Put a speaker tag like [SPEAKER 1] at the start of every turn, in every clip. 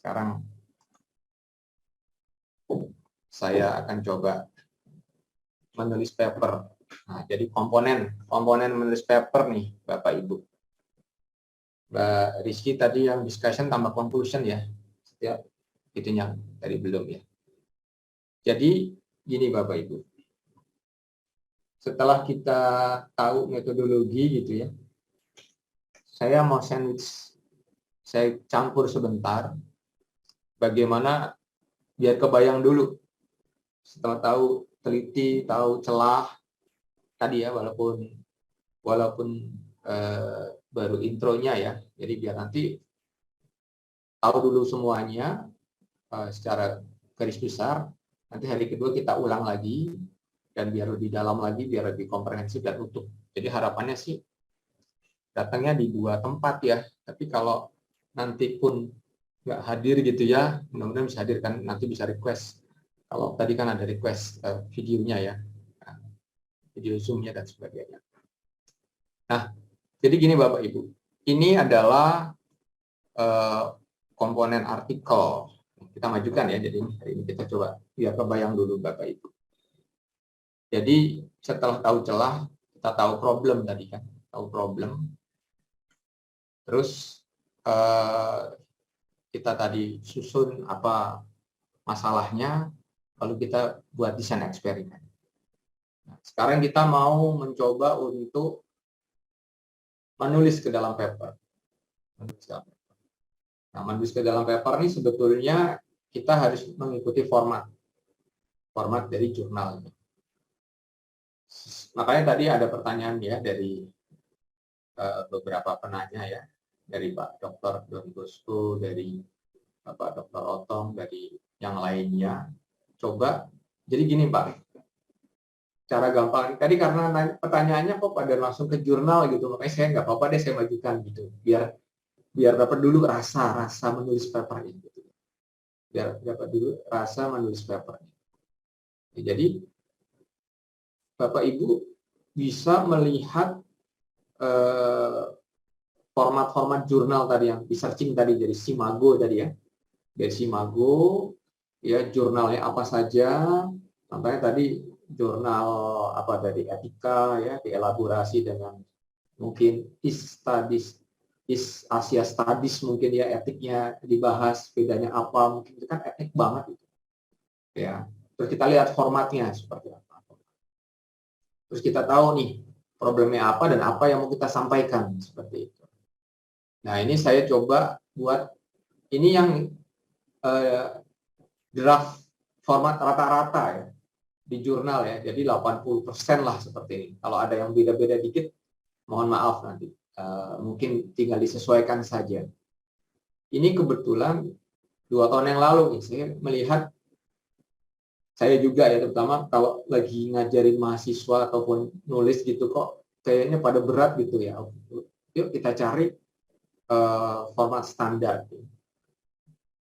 [SPEAKER 1] Sekarang saya akan coba menulis paper. Nah, jadi komponen menulis paper nih, Bapak Ibu. Mbak Rizky tadi yang discussion tambah conclusion ya. Setiap itunya tadi belum ya. Jadi gini Bapak Ibu. Setelah kita tahu metodologi gitu ya. Saya mau sandwich. Saya campur sebentar. Bagaimana biar kebayang dulu. Setelah tahu teliti, tahu celah tadi ya, walaupun baru intronya ya. Jadi biar nanti tahu dulu semuanya secara garis besar. Nanti hari kedua kita ulang lagi dan biar lebih dalam lagi, biar lebih komprehensif dan utuh. Jadi harapannya sih datangnya di 2 tempat ya. Tapi kalau nanti pun nggak hadir gitu ya, mudah-mudahan bisa hadir kan, nanti bisa request. Kalau tadi kan ada request videonya ya, video Zoom-nya dan sebagainya. Nah, jadi gini Bapak Ibu, ini adalah komponen artikel. Kita majukan ya, jadi hari ini kita coba biar kebayang dulu Bapak Ibu. Jadi setelah tahu celah, kita tahu problem tadi kan, tahu problem. Terus kita tadi susun apa masalahnya, lalu kita buat desain eksperimen. Nah, sekarang kita mau mencoba untuk menulis ke dalam paper. Nah, menulis ke dalam paper ini sebetulnya kita harus mengikuti format dari jurnal. Makanya tadi ada pertanyaan ya dari beberapa penanya ya, dari Pak Dr. Don Bosco, dari Pak Dr. Otong, dari yang lainnya. Coba, jadi gini Pak, cara gampang. Tadi karena pertanyaannya kok pada langsung ke jurnal gitu, makanya saya nggak apa-apa deh saya majukan gitu, biar dapat dulu rasa menulis paper ini. Gitu. Biar dapat dulu rasa menulis paper ini. Jadi Bapak Ibu bisa melihat format-format jurnal tadi yang di searching tadi dari Simago tadi ya. Dari Simago ya, jurnalnya apa saja. Contohnya tadi jurnal apa dari etika ya, dielaborasi dengan mungkin Asia Studies mungkin ya, etiknya dibahas, bedanya apa, mungkin itu kan etik banget gitu. Ya. Terus kita lihat formatnya seperti apa. Terus kita tahu nih problemnya apa dan apa yang mau kita sampaikan seperti itu. Nah, ini saya coba buat ini yang draft format rata-rata ya di jurnal ya. Jadi 80% lah seperti ini. Kalau ada yang beda-beda dikit, mohon maaf nanti. Mungkin tinggal disesuaikan saja. Ini kebetulan 2 tahun yang lalu nih, saya melihat, saya juga ya, terutama kalau lagi ngajarin mahasiswa ataupun nulis gitu, kok kayaknya pada berat gitu ya. Yuk kita cari format standar.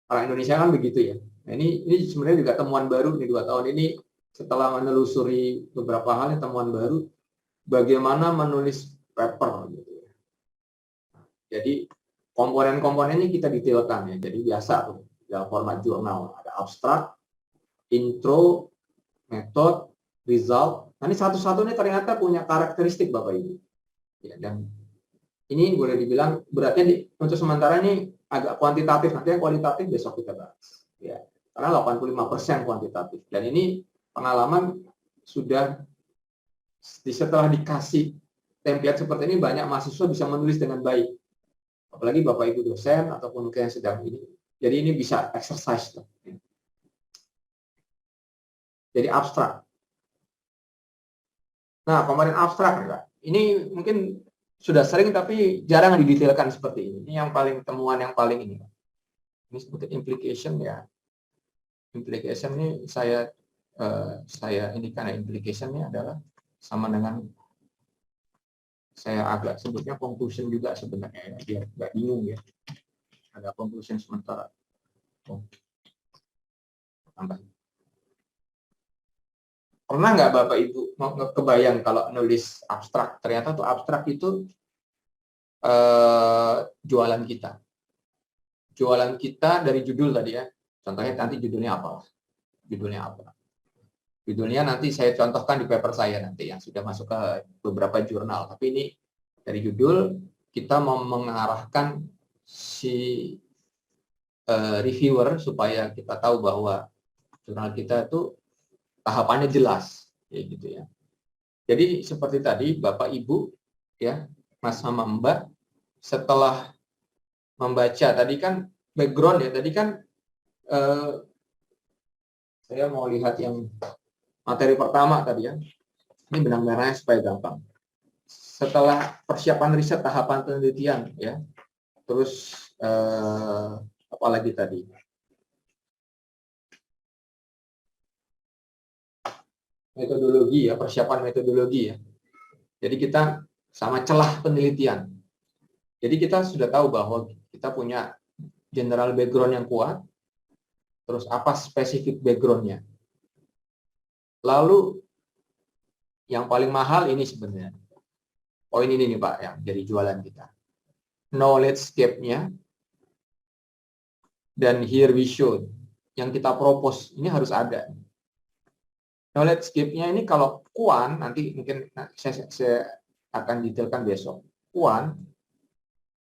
[SPEAKER 1] Orang Indonesia kan begitu ya. Nah, ini sebenarnya juga temuan baru nih 2 tahun ini, setelah menelusuri beberapa hal, temuan baru bagaimana menulis paper gitu ya. Jadi komponen-komponennya kita detailkan ya. Jadi biasa tuh dalam format jurnal ada abstrak, intro, metode, result. Nah, ini satu-satu ini ternyata punya karakteristik Bapak Ibu. Ya, dan ini boleh dibilang beratnya untuk sementara ini agak kuantitatif, nanti yang kualitatif besok kita bahas. Ya, karena 85% kuantitatif. Dan ini pengalaman sudah setelah dikasih template seperti ini, banyak mahasiswa bisa menulis dengan baik. Apalagi Bapak Ibu dosen ataupun mungkin yang sedang ini. Jadi ini bisa exercise. Jadi abstrak. Nah, komponen abstrak enggak? Ini mungkin sudah sering tapi jarang didetailkan seperti ini. Ini yang paling temuan yang paling ini. Ini seperti implication ya. Implication ini saya indikan ya, implication ini adalah sama dengan, saya agak sebutnya conclusion juga sebenarnya ya, biar nggak bingung ya. Ada conclusion sementara. Tambah. Pernah nggak Bapak Ibu kebayang kalau nulis abstrak, ternyata tuh abstrak itu jualan kita. jualan kita dari judul tadi ya. Contohnya nanti judulnya apa? Judulnya apa? Judulnya nanti saya contohkan di paper saya nanti yang sudah masuk ke beberapa jurnal. Tapi ini dari judul kita mau mengarahkan si reviewer supaya kita tahu bahwa jurnal kita itu tahapannya jelas, ya gitu ya. Jadi seperti tadi Bapak Ibu ya, Mas sama Mbak, setelah membaca tadi kan background ya, tadi kan saya mau lihat yang materi pertama tadi ya. Ini benang merahnya supaya gampang. Setelah persiapan riset tahapan penelitian ya, terus apa lagi tadi? Metodologi ya, persiapan metodologi ya. Jadi kita sama celah penelitian. Jadi kita sudah tahu bahwa kita punya general background yang kuat, terus apa spesifik background-nya. Lalu yang paling mahal ini sebenarnya, poin ini nih Pak, yang dari jualan kita. Knowledge gap-nya dan here we show, yang kita propose, ini harus ada. Knowledge gap-nya ini kalau kuan, nanti mungkin saya akan detailkan besok. Kuan,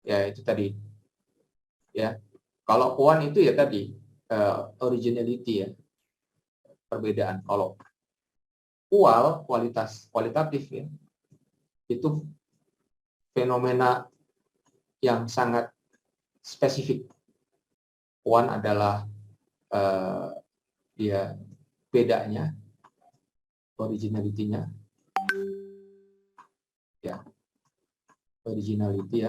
[SPEAKER 1] ya itu tadi. Ya, kalau kuan itu ya tadi, originality ya, perbedaan. Kalau kualitatif ya, itu fenomena yang sangat spesifik. Kuan adalah dia bedanya, originality-nya, ya, originality,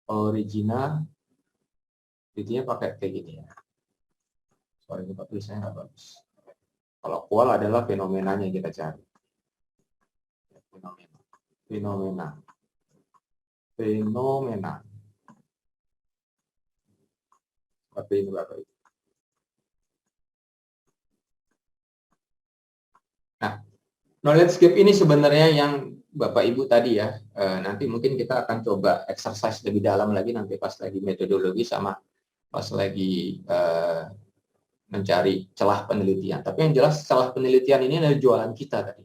[SPEAKER 1] originality-nya pakai kayak gini ya. Sorry, Pak, tulisannya nggak bagus. Kalau kual adalah fenomenanya yang kita cari. Fenomena. Seperti ini Bapak Ibu. Nah, knowledge gap ini sebenarnya yang Bapak Ibu tadi ya, nanti mungkin kita akan coba exercise lebih dalam lagi nanti pas lagi metodologi sama pas lagi mencari celah penelitian. Tapi yang jelas celah penelitian ini adalah jualan kita tadi.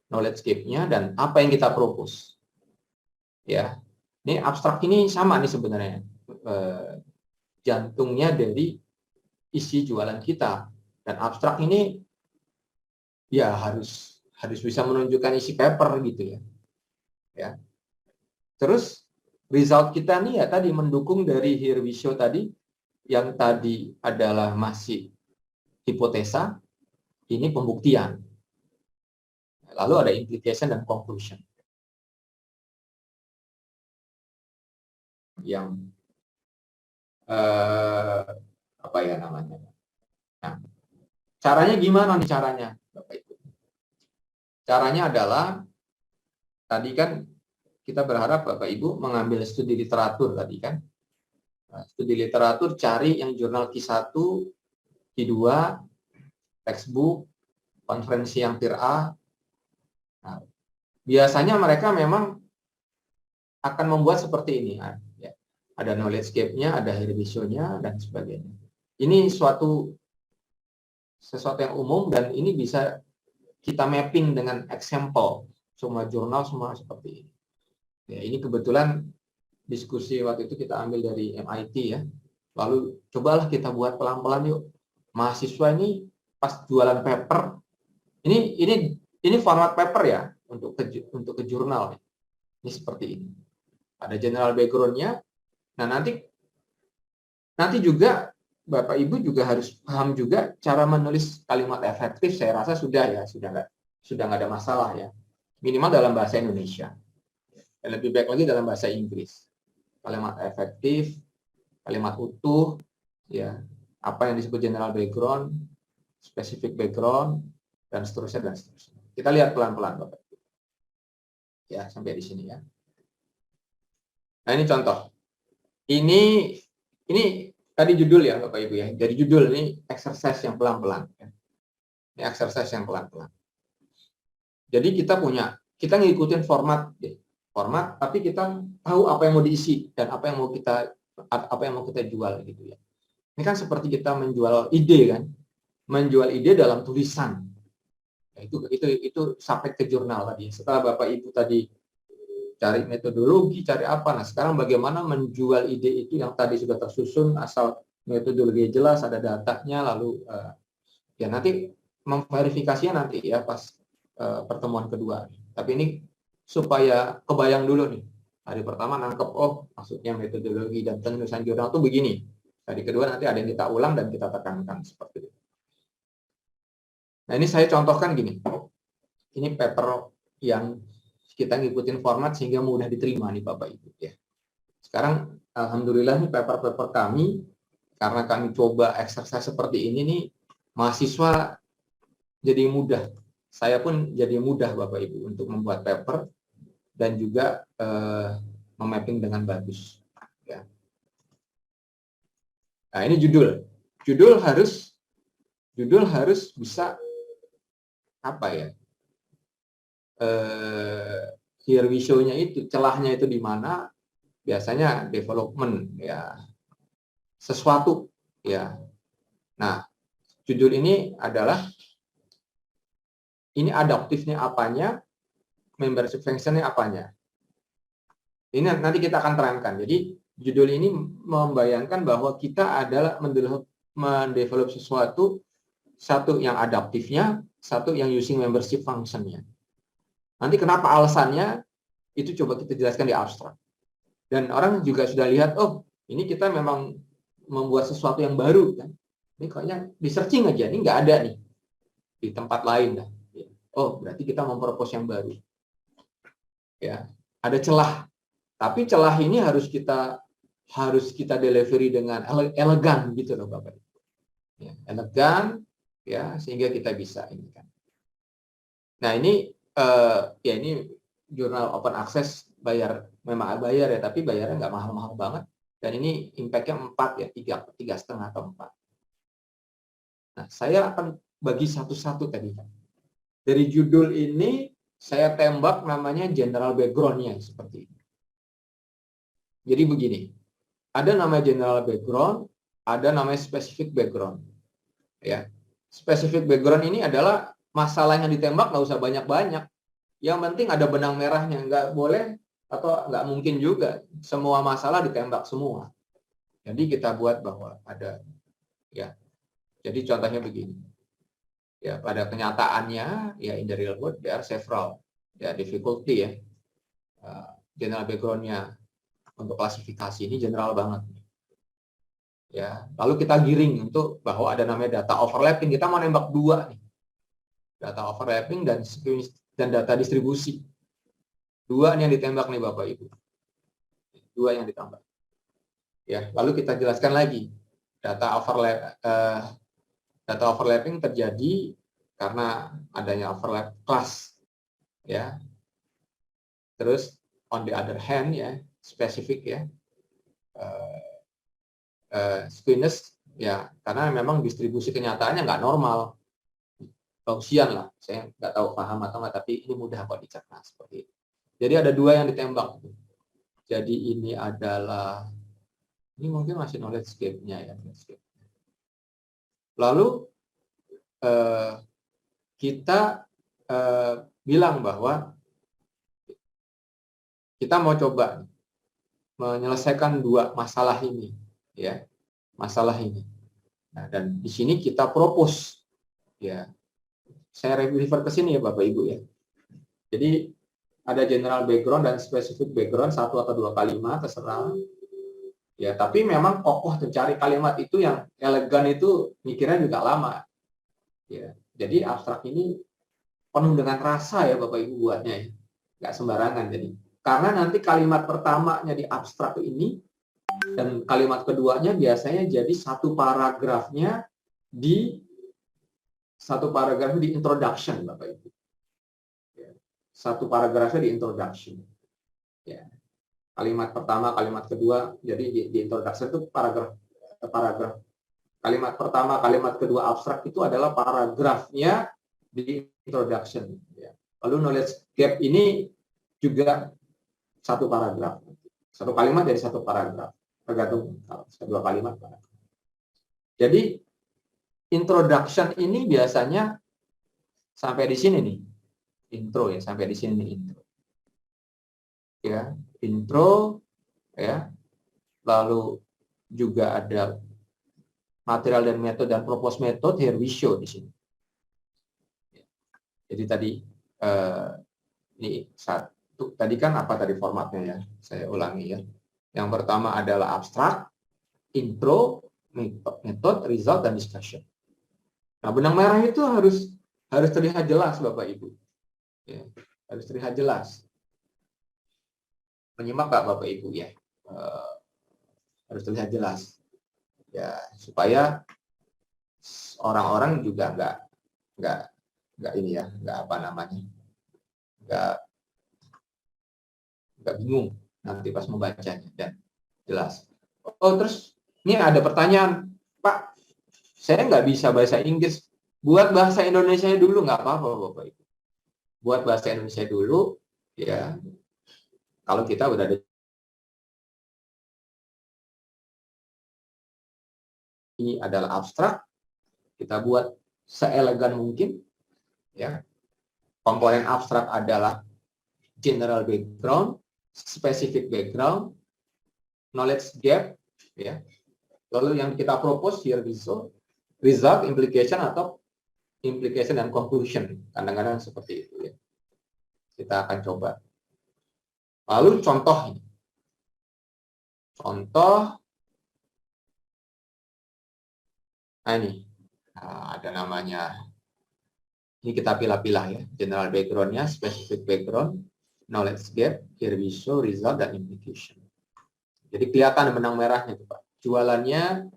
[SPEAKER 1] Knowledge gap-nya dan apa yang kita propose. Ya, ini abstrak ini sama nih sebenarnya. Jantungnya dari isi jualan kita. Dan abstrak ini ya harus bisa menunjukkan isi paper gitu ya. Ya. Terus result kita nih ya tadi mendukung dari here we show tadi, yang tadi adalah masih hipotesa, ini pembuktian. Lalu ada implication dan conclusion. Yang apa ya namanya? Nah, caranya gimana nih caranya, Bapak Ibu? Caranya adalah tadi kan kita berharap Bapak Ibu mengambil studi literatur tadi kan. Nah, studi literatur cari yang jurnal Q1, Q2, textbook, konferensi yang tier A. Nah, biasanya mereka memang akan membuat seperti ini. Ya. Ada knowledge gap-nya, ada revision-nya, dan sebagainya. Ini sesuatu yang umum dan ini bisa kita mapping dengan example. Semua jurnal semua seperti ini. Ya, ini kebetulan diskusi waktu itu kita ambil dari MIT ya. Lalu cobalah kita buat pelan-pelan yuk. Mahasiswa ini pas jualan paper, ini format paper ya untuk ke jurnal. Ini seperti ini. Ada general background-nya. Nah, nanti juga Bapak Ibu juga harus paham juga cara menulis kalimat efektif. Saya rasa sudah nggak ada masalah ya. Minimal dalam bahasa Indonesia. Dan lebih baik lagi dalam bahasa Inggris. Kalimat efektif, kalimat utuh, ya, apa yang disebut general background, specific background, dan seterusnya. Kita lihat pelan-pelan, Bapak. Ya, sampai di sini ya. Nah, ini contoh. Ini tadi judul ya, Bapak Ibu ya. Dari judul ini exercise yang pelan-pelan. Ini exercise yang pelan-pelan. Jadi kita ngikutin format. format, tapi kita tahu apa yang mau diisi dan apa yang mau kita jual gitu ya. Ini kan seperti kita menjual ide kan, menjual ide dalam tulisan. Ya, itu sampai ke jurnal tadi. Setelah Bapak Ibu tadi cari metodologi, cari apa. Nah, sekarang bagaimana menjual ide itu yang tadi sudah tersusun, asal metodologi jelas, ada datanya, lalu ya nanti memverifikasinya nanti ya pas pertemuan kedua. Tapi ini supaya kebayang dulu nih. Hari pertama nangkep, oh maksudnya metodologi dan penulisan jurnal itu begini. Hari kedua nanti ada yang kita ulang dan kita tekankan seperti itu. Nah ini saya contohkan gini. Ini paper yang kita ngikutin format sehingga mudah diterima nih Bapak Ibu ya. Sekarang alhamdulillah nih paper-paper kami karena kami coba exercise seperti ini nih mahasiswa jadi mudah. Saya pun jadi mudah Bapak Ibu untuk membuat paper dan juga memapping dengan bagus ya. Nah, ini judul. Judul harus bisa apa ya? Here we show-nya itu, celahnya itu di mana? Biasanya development ya. Sesuatu ya. Nah, judul ini adalah ini adaptifnya apanya, membership function-nya apanya. Ini nanti kita akan terangkan. Jadi judul ini membayangkan bahwa kita adalah mendevelop sesuatu, satu yang adaptifnya, satu yang using membership function-nya. Nanti kenapa alasannya, itu coba kita jelaskan di abstrak. Dan orang juga sudah lihat, oh ini kita memang membuat sesuatu yang baru. Kan? Ini kayaknya di searching aja, ini nggak ada nih di tempat lain. Oh berarti kita mempropose yang baru. Ya, ada celah. Tapi celah ini harus kita delivery dengan elegan gitu loh Bapak. Ya, elegan ya sehingga kita bisa ini kan. Nah, ini ya ini jurnal open access memang bayar ya, tapi bayarnya nggak mahal-mahal banget dan ini impact-nya 4 ya, 3,5 atau 4. Nah, saya akan bagi satu-satu tadi kan. Dari judul ini saya tembak namanya general background-nya seperti ini. Jadi begini, ada nama general background, ada namanya specific background. Ya, specific background ini adalah masalah yang ditembak nggak usah banyak-banyak. Yang penting ada benang merahnya, nggak boleh atau nggak mungkin juga semua masalah ditembak semua. Jadi kita buat bahwa ada, ya. Jadi contohnya begini, ya pada kenyataannya, ya in the real world there are several, ya difficulty ya, general background-nya. Untuk klasifikasi ini general banget. Ya, lalu kita giring untuk bahwa ada namanya data overlapping. Kita mau nembak 2 nih. Data overlapping dan data distribusi. 2 yang ditembak nih Bapak Ibu. 2 yang ditambah. Ya, lalu kita jelaskan lagi. Data overlapping terjadi karena adanya overlap class. Ya. Terus on the other hand ya, spesifik ya, squeamish ya, karena memang distribusi kenyataannya nggak normal, Gaussian lah, saya nggak tahu paham atau nggak, tapi ini mudah kok dicerna seperti itu. Jadi ada 2 yang ditembak. Jadi ini adalah, ini mungkin masih knowledge gap-nya ya. Lalu kita bilang bahwa kita mau coba menyelesaikan 2 masalah ini, ya, masalah ini. Nah, dan di sini kita propose, ya, saya refer ke sini ya Bapak Ibu ya. Jadi ada general background dan specific background 1 atau 2 kalimat terserah. Ya, tapi memang kokoh mencari kalimat itu yang elegan itu mikirnya juga lama. Ya, jadi abstrak ini penuh dengan rasa ya Bapak Ibu buatnya ya. Nggak sembarangan jadi. Karena nanti kalimat pertamanya di abstrak ini dan kalimat keduanya biasanya jadi satu paragrafnya di introduction Bapak Ibu. Ya. Satu paragrafnya di introduction. Ya. Kalimat pertama, kalimat kedua, jadi di introduction itu paragraf. Kalimat pertama, kalimat kedua abstrak itu adalah paragrafnya di introduction. Ya. Lalu knowledge gap ini juga satu paragraf. Satu kalimat dari satu paragraf. Tergantung kalau dua kalimat. Jadi introduction ini biasanya sampai di sini nih. Intro ya, sampai di sini nih intro. Ya, intro ya. Lalu juga ada material dan metode dan propose method, here we show di sini. Jadi tadi ini satu, tadi kan apa tadi formatnya ya? Saya ulangi ya. Yang pertama adalah abstrak, intro, method, result, dan discussion. Nah, benang merah itu harus terlihat jelas, Bapak Ibu. Ya, harus terlihat jelas. Menyimak nggak Bapak Ibu ya? Harus terlihat jelas. Ya, supaya orang-orang juga nggak ini ya, nggak apa namanya, nggak bingung nanti pas membacanya dan jelas. Oh, terus ini ada pertanyaan, Pak, saya nggak bisa bahasa Inggris, buat bahasa Indonesia dulu nggak apa-apa Bapak Ibu. Buat bahasa Indonesia dulu, ya. Kalau kita udah ada ini adalah abstrak, kita buat seelegan mungkin, ya. Komponen abstrak adalah general background, specific background, knowledge gap, ya. Lalu yang kita propose here result, implication atau implication dan conclusion. Kadang-kadang seperti itu ya. Kita akan coba. Lalu contoh. Contoh. Nah ini. Nah, ada namanya. Ini kita pilah-pilah ya. General background-nya, specific background, knowledge gap, here we show, result, dan implication. Jadi kelihatan benang merahnya itu Pak. Jualannya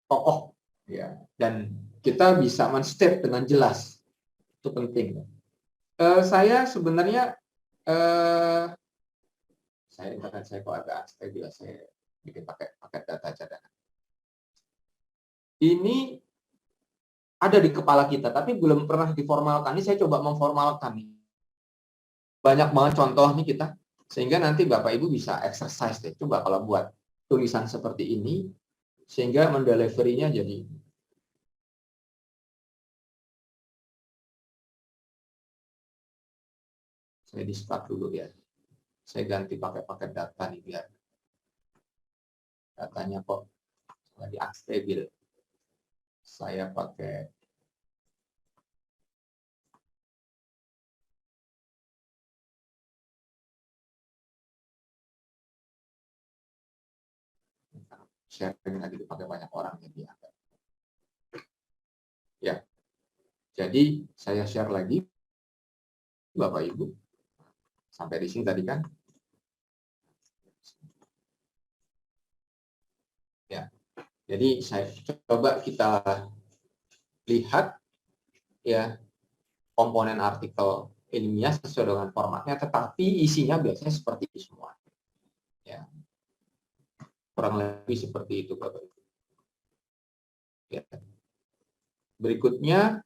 [SPEAKER 1] kokoh ya. Dan kita bisa men-state dengan jelas. Itu penting. Saya sebenarnya saya internet saya kok agak stabil, saya bikin pakai paket data cadangan. Ini ada di kepala kita, tapi belum pernah diformalkan. Ini saya coba memformalkan. Banyak banget contoh nih kita, sehingga nanti Bapak Ibu bisa exercise deh. Coba kalau buat tulisan seperti ini, sehingga mendeliverynya jadi saya di-start dulu ya. Saya ganti pakai paket data nih biar datanya kok lagi unstable. Saya pakai sharing lagi dipakai banyak orang jadi ya. Jadi saya share lagi Bapak Ibu. Sampai di sini tadi kan. Ya. Jadi saya coba kita lihat ya komponen artikel ilmiah sesuai dengan formatnya, tetapi isinya biasanya seperti itu semua. Ya. Kurang lebih seperti itu Bapak Ibu. Ya. Berikutnya,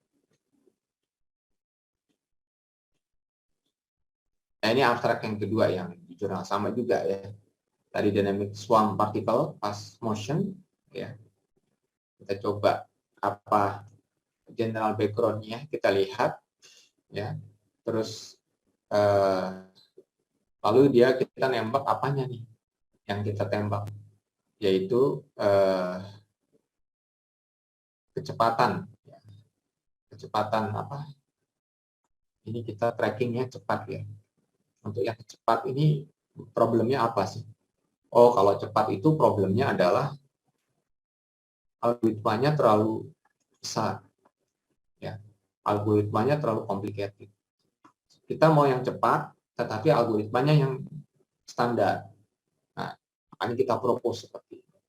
[SPEAKER 1] nah ini abstrak yang kedua yang di jurnal sama juga ya. Tadi dynamic swarm particle fast motion, ya. Kita coba apa general background-nya, kita lihat, ya. Terus lalu kita nembak apanya nih? Yang kita tembak, yaitu kecepatan. Kecepatan apa? Ini kita trackingnya cepat ya. Untuk yang cepat ini problemnya apa sih? Oh, kalau cepat itu problemnya adalah algoritmanya terlalu besar. Ya, algoritmanya terlalu complicated. Kita mau yang cepat, tetapi algoritmanya yang standar. Nah, makanya kita propose seperti itu.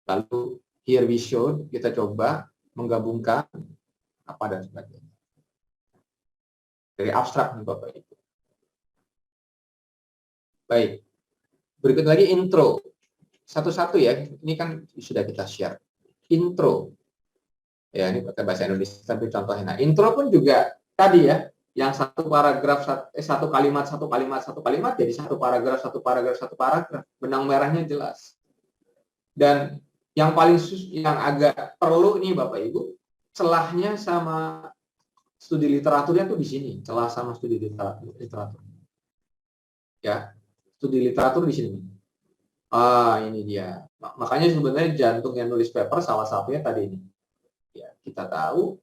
[SPEAKER 1] Lalu here we show, kita coba menggabungkan apa dan sebagainya. Dari abstrak nih Bapak Ibu. Baik. Berikut lagi intro. Satu-satu ya, ini kan sudah kita share. Intro. Ya, ini pakai bahasa Indonesia, tapi contohnya. Nah, intro pun juga tadi ya, yang satu paragraf satu kalimat jadi satu paragraf, benang merahnya jelas. Dan yang yang agak perlu nih Bapak Ibu, celahnya sama studi literaturnya tuh di sini, celah sama studi literatur. Ya, studi literatur di sini. Ini dia. Makanya sebenarnya jantung yang nulis paper salah satunya tadi ini. Ya, kita tahu,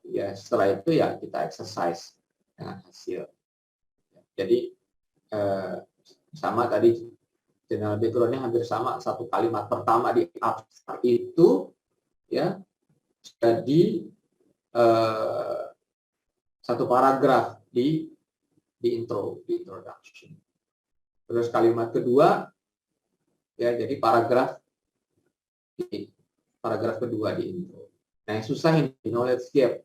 [SPEAKER 1] ya setelah itu ya kita exercise dengan hasil. Jadi sama tadi general background-nya hampir sama, satu kalimat pertama di abstrak itu ya jadi satu paragraf di introduction. Terus kalimat kedua ya jadi paragraf kedua di intro. Nah, yang susah ini knowledge gap.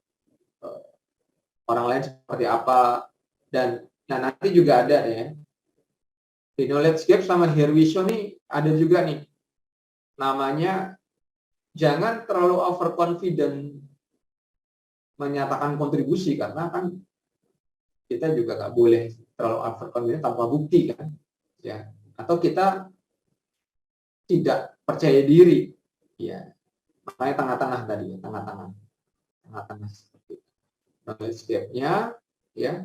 [SPEAKER 1] Orang lain seperti apa, dan nanti juga ada ya di knowledge gap sama here we show nih ada juga nih namanya jangan terlalu overconfident menyatakan kontribusi, karena kan kita juga nggak boleh terlalu overconfident tanpa bukti kan ya, atau kita tidak percaya diri ya, makanya tengah-tengah tadi ya, tengah-tengah seperti itu. Knowledge gap-nya ya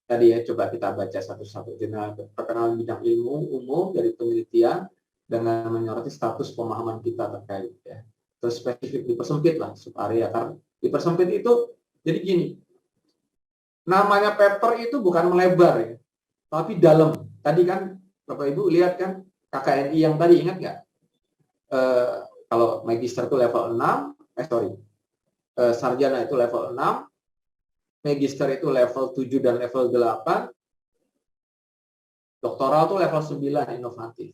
[SPEAKER 1] tadi ya, coba kita baca satu-satu. Perkenalan bidang ilmu umum dari penelitian dengan menyoroti status pemahaman kita terkait ya. Terus spesifik dipersempit lah subarea, karena dipersempit itu jadi gini, namanya paper itu bukan melebar ya, tapi dalam. Tadi kan Bapak Ibu lihat kan KKNI yang tadi, ingat nggak? Kalau magister itu level 6, sarjana itu level 6, magister itu level 7 dan level 8, doktoral itu level 9 inovatif.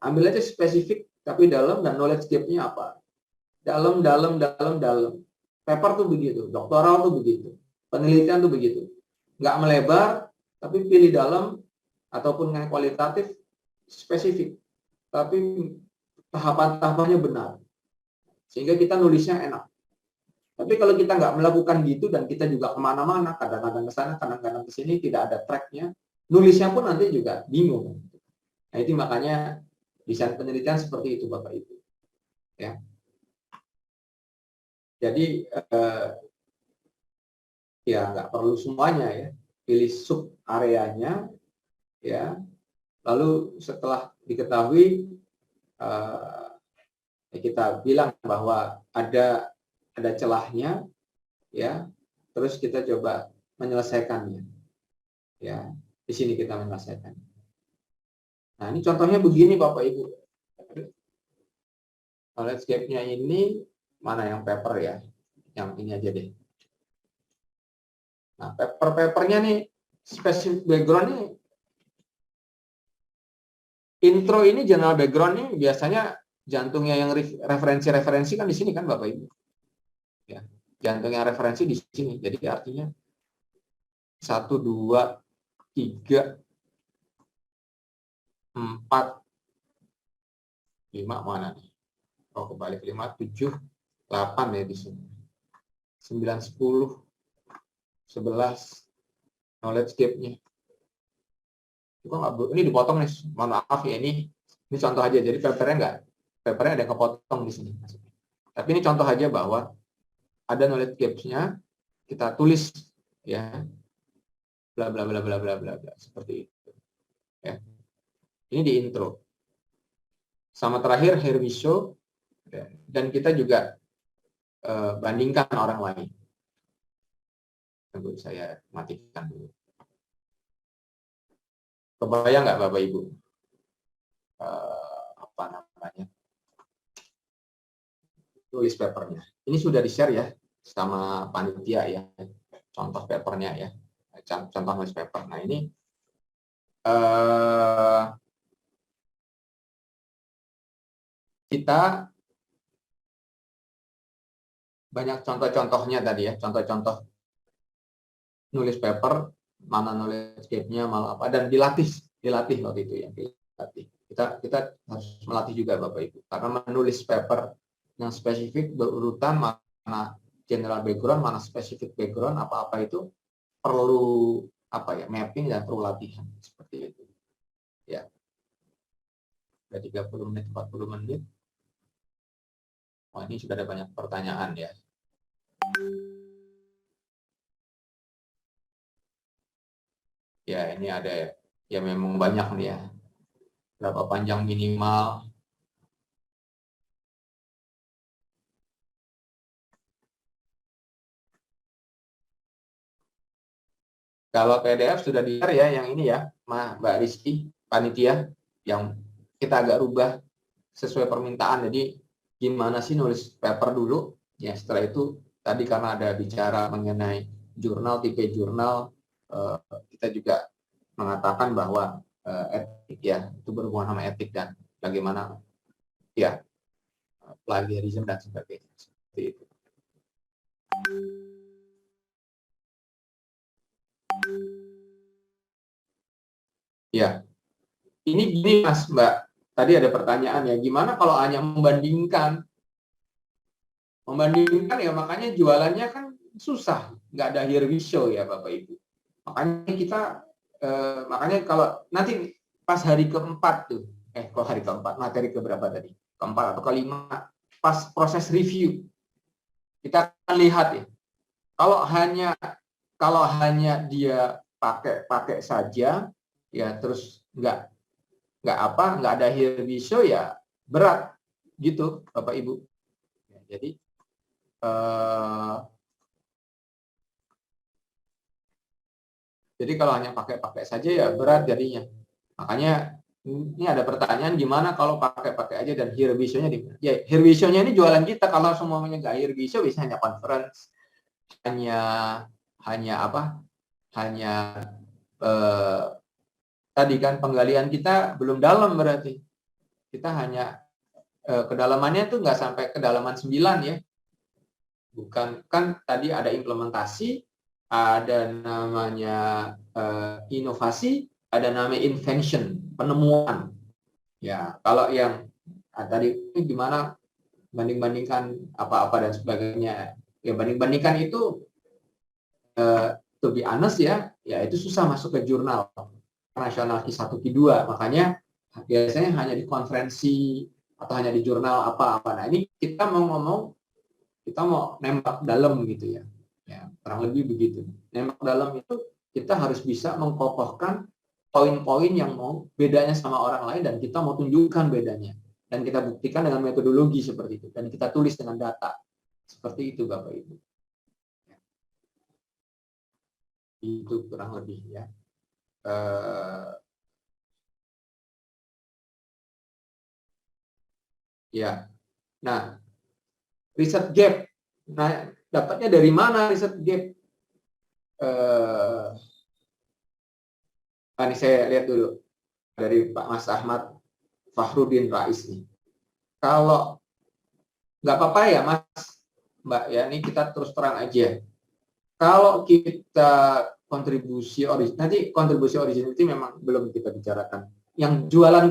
[SPEAKER 1] Ambil aja spesifik tapi dalam, dan knowledge gap-nya apa? Dalam. Paper tuh begitu, doktoral tuh begitu, penelitian tuh begitu. Nggak melebar, tapi pilih dalam, ataupun yang kualitatif, spesifik. Tapi tahapan-tahapannya benar. Sehingga kita nulisnya enak. Tapi kalau kita nggak melakukan gitu, dan kita juga kemana-mana, kadang-kadang ke sana, kadang-kadang ke sini, tidak ada tracknya, nulisnya pun nanti juga bingung. Nah, itu makanya desain penelitian seperti itu Bapak Ibu. Ya. Jadi ya nggak perlu semuanya ya, pilih sub areanya ya. Lalu setelah diketahui kita bilang bahwa ada celahnya ya, terus kita coba menyelesaikannya ya. Di sini kita menyelesaikan. Nah, ini contohnya begini Bapak Ibu. Knowledge gap-nya ini mana yang paper ya? Yang ini aja deh. Nah, papernya nih spesifik background nih. Intro ini general background nih biasanya jantungnya yang referensi kan di sini kan Bapak Ibu. Ya, jantungnya referensi di sini. Jadi artinya 1 2 3 4 5 mana nih? Oh, kebalik 5 7 8 ya di sini. 9 10 11 knowledge gap-nya. Ini dipotong nih, mohon maaf ya, ini contoh aja. Jadi papernya ada yang kepotong di sini. Tapi ini contoh aja bahwa ada knowledge gap-nya, kita tulis ya, bla bla bla bla bla bla bla seperti itu. Ya. Ini di intro. Sama terakhir here we show, ya. Dan kita juga bandingkan orang lain. Tunggu saya matikan dulu. Kebayang nggak Bapak Ibu? Apa namanya? Tulis papernya. Ini sudah di-share ya sama panitia ya. Contoh papernya ya. Contoh nulis paper. Nah, ini kita banyak contoh-contohnya tadi ya. Contoh-contoh nulis paper, mana knowledge gap-nya, malah apa, dan dilatih waktu itu ya, dilatih. Kita harus melatih juga Bapak Ibu, karena menulis paper yang spesifik berurutan mana general background, mana spesifik background, apa-apa itu perlu mapping dan perlu latihan seperti itu. Ya. Sudah 30 menit, 40 menit. Oh, ini sudah ada banyak pertanyaan ya. Ya, ini ada ya memang banyak nih ya. Berapa panjang minimal? Kalau PDF sudah di-share ya, yang ini ya, Mbak Rizky, panitia, yang kita agak rubah sesuai permintaan. Jadi gimana sih nulis paper dulu? Ya setelah itu tadi karena ada bicara mengenai jurnal, tipe jurnal, kita juga mengatakan bahwa etik ya itu berhubungan sama etik dan bagaimana ya plagiarisme dan sebagainya seperti itu. Ya, ini gini Mas Mbak, tadi ada pertanyaan ya, gimana kalau hanya membandingkan ya, makanya jualannya kan susah, nggak ada here we show ya Bapak Ibu. Makanya kita makanya kalau nanti pas hari keempat tuh, kalau hari keempat, materi keberapa tadi? Keempat atau kelima, pas proses review, kita akan lihat ya. Kalau hanya dia pakai saja, ya terus nggak ada here we show ya berat gitu Bapak Ibu. Jadi kalau hanya pakai saja ya berat jadinya. Makanya ini ada pertanyaan gimana kalau pakai aja dan here we show-nya di mana? Ya here we show-nya ini jualan kita, kalau semuanya nggak here we show bisa hanya conference, hanya tadi kan penggalian kita belum dalam, berarti kita hanya kedalamannya tuh nggak sampai kedalaman 9 ya. Bukan, kan tadi ada implementasi, ada namanya inovasi, ada namanya invention, penemuan. Ya, kalau yang tadi gimana banding-bandingkan apa-apa dan sebagainya. Ya banding-bandingkan itu to be honest ya itu susah masuk ke jurnal nasional Q1 Q2. Makanya biasanya hanya di konferensi atau hanya di jurnal apa-apa. Nah, ini kita mau nembak dalam gitu ya. Ya, kurang lebih begitu. Nembak dalam itu kita harus bisa mengkokohkan poin-poin yang mau bedanya sama orang lain dan kita mau tunjukkan bedanya. Dan kita buktikan dengan metodologi seperti itu. Dan kita tulis dengan data. Seperti itu Bapak Ibu. Itu kurang lebih ya. Ya. Nah, riset gap. Nah, dapatnya dari mana riset gap? Ini saya lihat dulu dari Pak Mas Ahmad Fahrudin Rais nih. Kalau nggak apa-apa ya Mas, Mbak ya, ini kita terus terang aja. Kalau kita kontribusi origin, nanti kontribusi originality memang belum kita bicarakan. Yang jualan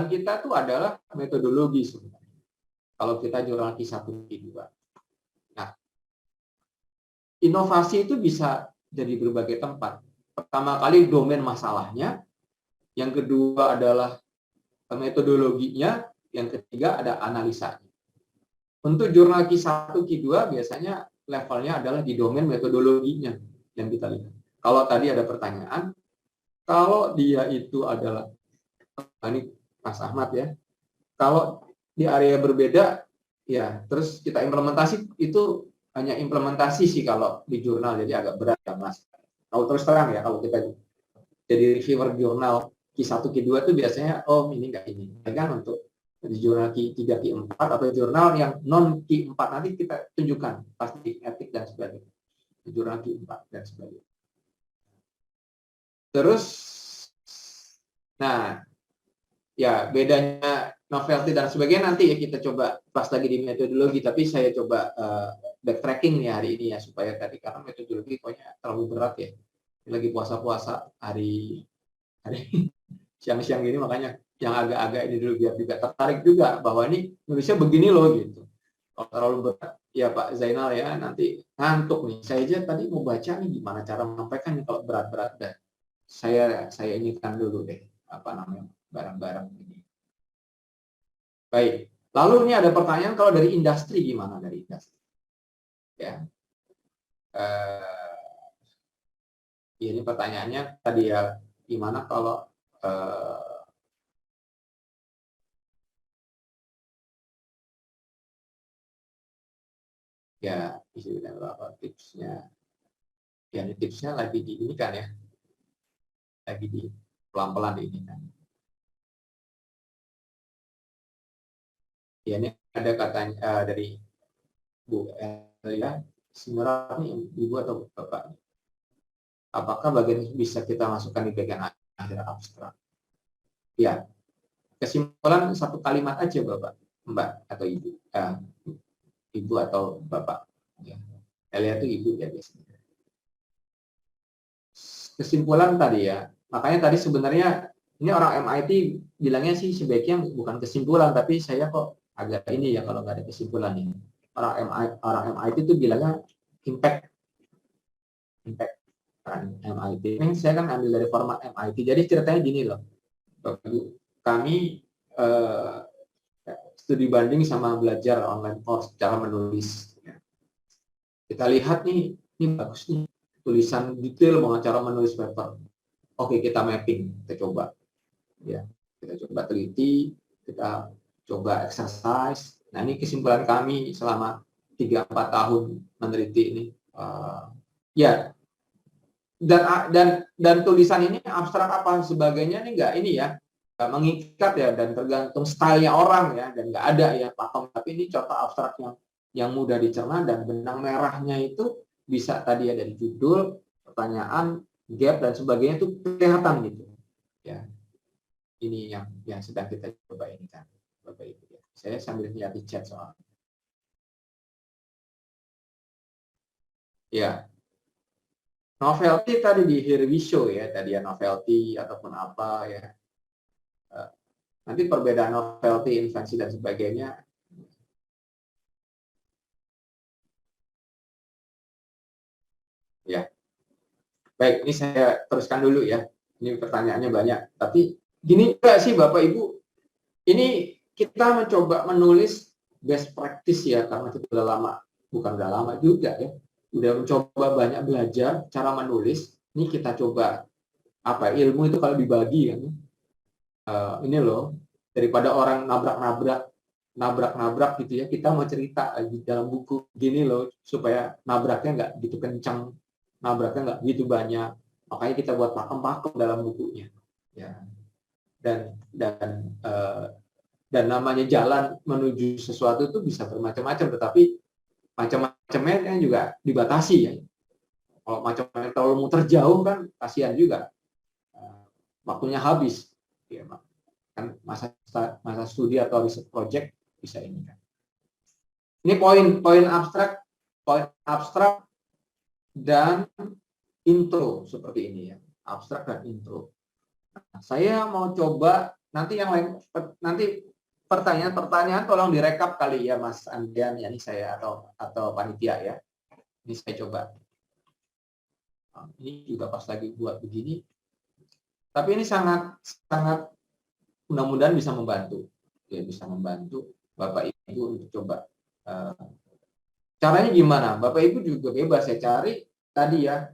[SPEAKER 1] kita tuh adalah metodologi sebenarnya. Kalau kita jualan Q1, Q2. Nah, inovasi itu bisa jadi berbagai tempat. Pertama kali domain masalahnya, yang kedua adalah metodologinya, yang ketiga ada analisanya. Untuk jurnal Q1, Q2 biasanya levelnya adalah di domain metodologinya yang kita lihat. Kalau tadi ada pertanyaan, kalau dia itu adalah, ini Mas Ahmad ya, kalau di area berbeda, ya terus kita implementasi, itu hanya implementasi sih kalau di jurnal, jadi agak berat ya Mas. Kalau terus terang ya, kalau kita jadi reviewer jurnal Q1, Q2 itu biasanya, oh ini enggak ini. Kan untuk di jurnal Q3, Q4 atau jurnal yang non Q4 nanti kita tunjukkan pasti etik dan sebagainya. Di jurnal Q4 dan sebagainya. Terus, nah, ya bedanya novelty dan sebagainya nanti ya kita coba pas lagi di metodologi. Tapi saya coba backtracking nih hari ini ya, supaya tadi karena metodologi pokoknya terlalu berat ya. Lagi puasa-puasa hari siang-siang gini, makanya yang agak-agak ini dulu biar juga tertarik juga bahwa ini Indonesia begini loh gitu. Kalau terlalu berat, ya Pak Zainal ya, nanti ngantuk nih. Saya aja tadi mau baca nih gimana cara menyampaikannya kalau berat-berat. Dan saya inikan dulu deh, apa namanya, barang-barang ini. Baik. Lalu ini ada pertanyaan kalau dari industri gimana dari industri? Ya. Ini pertanyaannya tadi ya, gimana kalau ya isi berapa tipsnya? Ya ini tipsnya lagi di ini kan ya, lagi di pelan-pelan di ini kan. Ya ini ada katanya dari Bu Elia, sebenarnya Ibu atau Bapak, apakah bagian ini bisa kita masukkan di bagian akhir abstrak? Ya, kesimpulan satu kalimat aja Bapak, Mbak atau Ibu, Ibu atau Bapak. Ya. Elia itu Ibu ya biasanya. Kesimpulan tadi ya, makanya tadi sebenarnya ini orang MIT bilangnya sih sebaiknya bukan kesimpulan, tapi saya kok agak ini ya kalau nggak ada kesimpulan ini. Orang MIT itu bilangnya impact MIT. Ini saya kan ambil dari format MIT. Jadi ceritanya gini loh, kami studi banding sama belajar online course cara menulis. Kita lihat nih, ini bagus nih, tulisan detail banget cara menulis paper. Oke, kita mapping, kita coba. Ya, kita coba teliti, kita coba exercise. Nah, ini kesimpulan kami selama 3-4 tahun meneliti ini. Ya, dan tulisan ini abstrak apa sebagainya ini enggak ini ya, nggak mengikat ya, dan tergantung stylenya orang ya, dan nggak ada ya pakem. Tapi ini contoh abstrak yang mudah dicerna, dan benang merahnya itu bisa tadi ya dari judul, pertanyaan, gap dan sebagainya itu kelihatan gitu ya. Ini yang sedang kita coba ini kan Bapak Ibu ya. Saya sambil lihat di chat soal ya. Novelty tadi di Here We Show ya, tadi ya novelty ataupun apa ya. Nanti perbedaan novelty, invensi dan sebagainya. Ya, baik. Ini saya teruskan dulu ya. Ini pertanyaannya banyak. Tapi gini juga sih Bapak Ibu, ini kita mencoba menulis best practice ya, karena kita udah lama, bukan udah lama juga ya, udah mencoba banyak belajar cara menulis. Ini kita coba apa ilmu itu kalau dibagi kan, ini loh, daripada orang nabrak gitu ya, kita mau cerita di dalam buku gini loh, supaya nabraknya nggak gitu kencang, nabraknya nggak gitu banyak, makanya kita buat pakem-pakem dalam bukunya ya. Dan namanya jalan menuju sesuatu itu bisa bermacam-macam, tetapi macam-macamnya juga dibatasi ya. Kalau macam-macam terlalu muter jauh kan kasihan juga, waktunya habis ya, kan masa studi atau riset project bisa ini kan. Ini poin abstrak dan intro seperti ini ya, abstrak dan intro. Nah, saya mau coba nanti yang lain, nanti pertanyaan-pertanyaan tolong direkap kali ya Mas Andrian ya, ini saya atau panitia ya. Ini saya coba. Ini juga pas lagi buat begini. Tapi ini sangat mudah-mudahan bisa membantu. Ya, bisa membantu Bapak Ibu untuk coba. Caranya gimana? Bapak Ibu juga bebas ya cari tadi ya,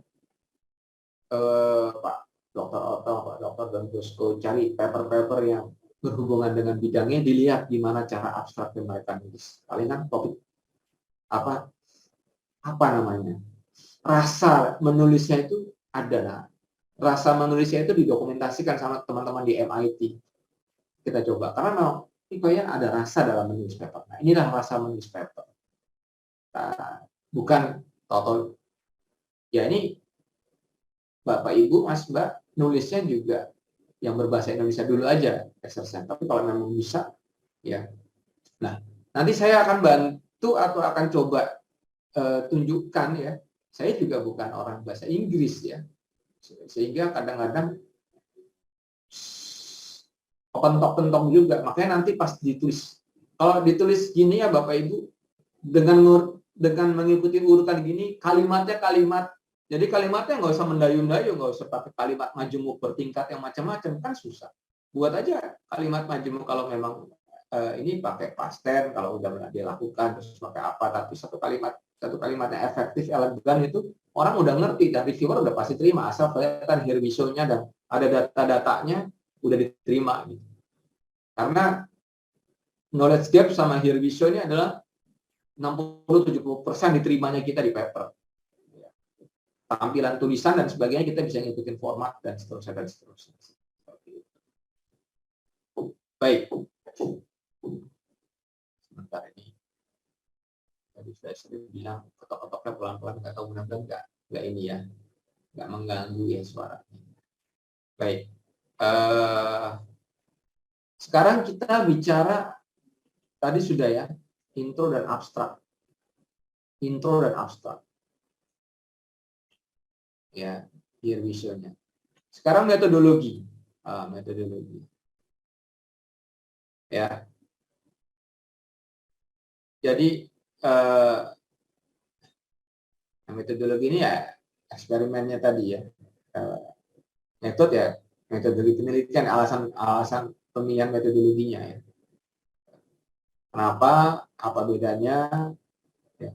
[SPEAKER 1] Pak Dr. Otto, Pak Dr. dan Bosco, cari paper-paper yang berhubungan dengan bidangnya, dilihat gimana cara abstrak yang mereka nulis. Palingan topik apa namanya, rasa menulisnya itu ada. Rasa menulisnya itu didokumentasikan sama teman-teman di MIT. Kita coba, karena memang ini kayaknya ada rasa dalam menulis paper. Nah, inilah rasa menulis paper. Nah, bukan total. Ya ini Bapak Ibu Mas Mbak nulisnya juga yang berbahasa Indonesia dulu aja exercise. Tapi kalau memang bisa ya. Nah, nanti saya akan bantu atau akan coba tunjukkan ya. Saya juga bukan orang bahasa Inggris ya. Sehingga kadang-kadang open talk juga. Makanya nanti pas ditulis, kalau ditulis gini ya Bapak Ibu, dengan mengikuti urutan gini, kalimatnya jadi kalimatnya nggak usah mendayu-dayu, nggak usah pakai kalimat majemuk bertingkat yang macam-macam, kan susah. Buat aja kalimat majemuk kalau memang ini pakai past tense, kalau udah pernah dilakukan, terus pakai apa, tapi satu kalimatnya efektif, elegan, itu orang udah ngerti, dan reviewer udah pasti terima, asal kelihatan here we show-nya dan ada data-datanya, udah diterima. Gitu. Karena knowledge gap sama here we show ini adalah 60-70% diterimanya kita di paper. Tampilan tulisan dan sebagainya kita bisa ngikutin format dan seterusnya dan seterusnya. Baik. Sebentar ini. Tadi saya sering bilang ketok-ketoknya pelan-pelan, nggak tahu mudah-mudahan nggak ini ya, nggak mengganggu ya suaranya. Baik. Sekarang kita bicara tadi sudah ya, intro dan abstrak. Intro dan abstrak. Ya, here we show-nya. Sekarang metodologi. Metodologi. Ya. Jadi metodologi ini ya eksperimennya tadi ya. Metode ya, metodologi penelitian, alasan pemilihan metodologinya ya. Kenapa? Apa bedanya? Ya.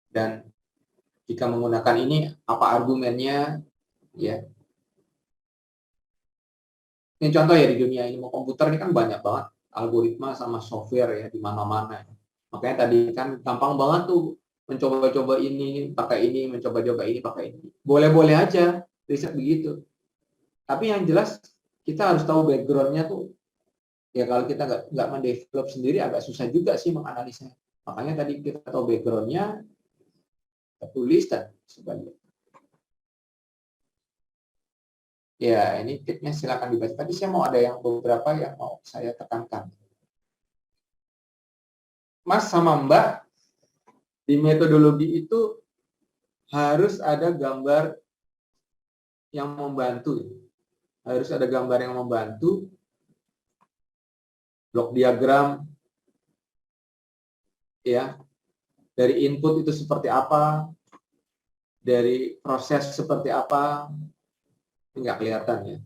[SPEAKER 1] Dan jika menggunakan ini, apa argumennya? Ya. Ini contoh ya, di dunia ini mau komputer ini kan banyak banget algoritma sama software ya di mana-mana. Makanya tadi kan gampang banget tuh mencoba-coba ini pakai ini, mencoba-coba ini pakai ini. Boleh-boleh aja riset begitu. Tapi yang jelas kita harus tahu background-nya tuh. Ya kalau kita nggak mendevelop sendiri agak susah juga sih menganalisanya. Makanya tadi kita tahu background-nya, tulis dan sebagainya. Ya, ini tipnya silakan dibaca. Tadi saya mau ada yang beberapa yang mau saya tekankan. Mas sama Mbak, di metodologi itu harus ada gambar yang membantu. Harus ada gambar yang membantu. Blok diagram, ya, dari input itu seperti apa, dari proses seperti apa, nggak kelihatan ya.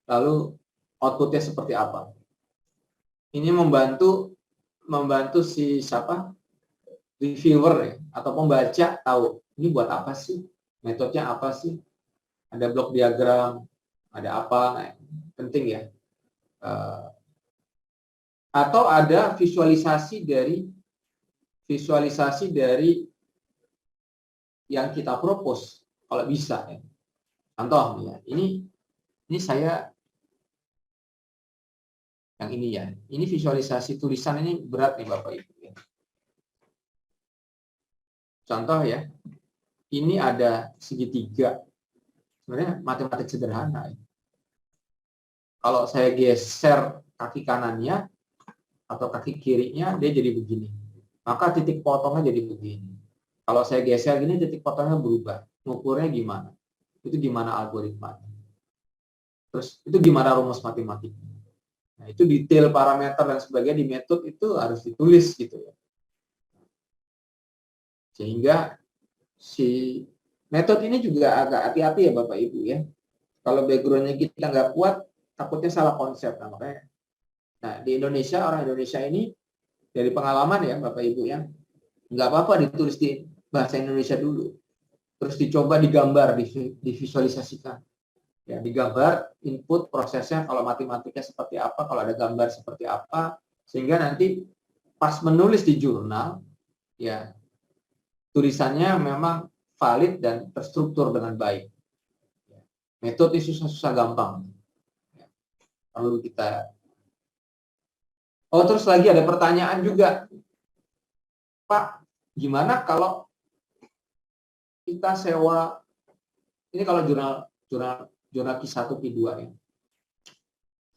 [SPEAKER 1] Lalu outputnya seperti apa. Ini membantu si siapa, reviewer ya, atau pembaca tahu ini buat apa sih, metodenya apa sih, ada blok diagram, ada apa, nah, penting ya. Atau ada visualisasi dari yang kita propose kalau bisa ya. Contoh ya, ini saya yang ini ya. Ini visualisasi tulisan ini berat nih Bapak Ibu ya. Contoh ya. Ini ada segitiga. Sebenarnya matematik sederhana ya. Kalau saya geser kaki kanannya atau kaki kirinya, dia jadi begini. Maka titik potongnya jadi begini. Kalau saya geser gini, titik potongnya berubah. Ngukurnya gimana? Itu gimana algoritmanya? Terus itu gimana rumus matematiknya? Nah, itu detail parameter dan sebagainya di metode itu harus ditulis gitu ya. Sehingga si metode ini juga agak hati-hati ya Bapak Ibu ya. Kalau background-nya kita nggak kuat, takutnya salah konsep. Nah, makanya, di Indonesia, orang Indonesia ini dari pengalaman ya Bapak Ibu ya, nggak apa-apa ditulis di bahasa Indonesia dulu. Terus dicoba digambar, divisualisasikan. Ya, digambar input prosesnya, kalau matematiknya seperti apa, kalau ada gambar seperti apa, sehingga nanti pas menulis di jurnal ya tulisannya memang valid dan terstruktur dengan baik. Metode susah-susah gampang. Perlu kita. Oh, terus lagi ada pertanyaan juga, Pak, gimana kalau kita sewa, ini kalau jurnal Q1 Q2 ya.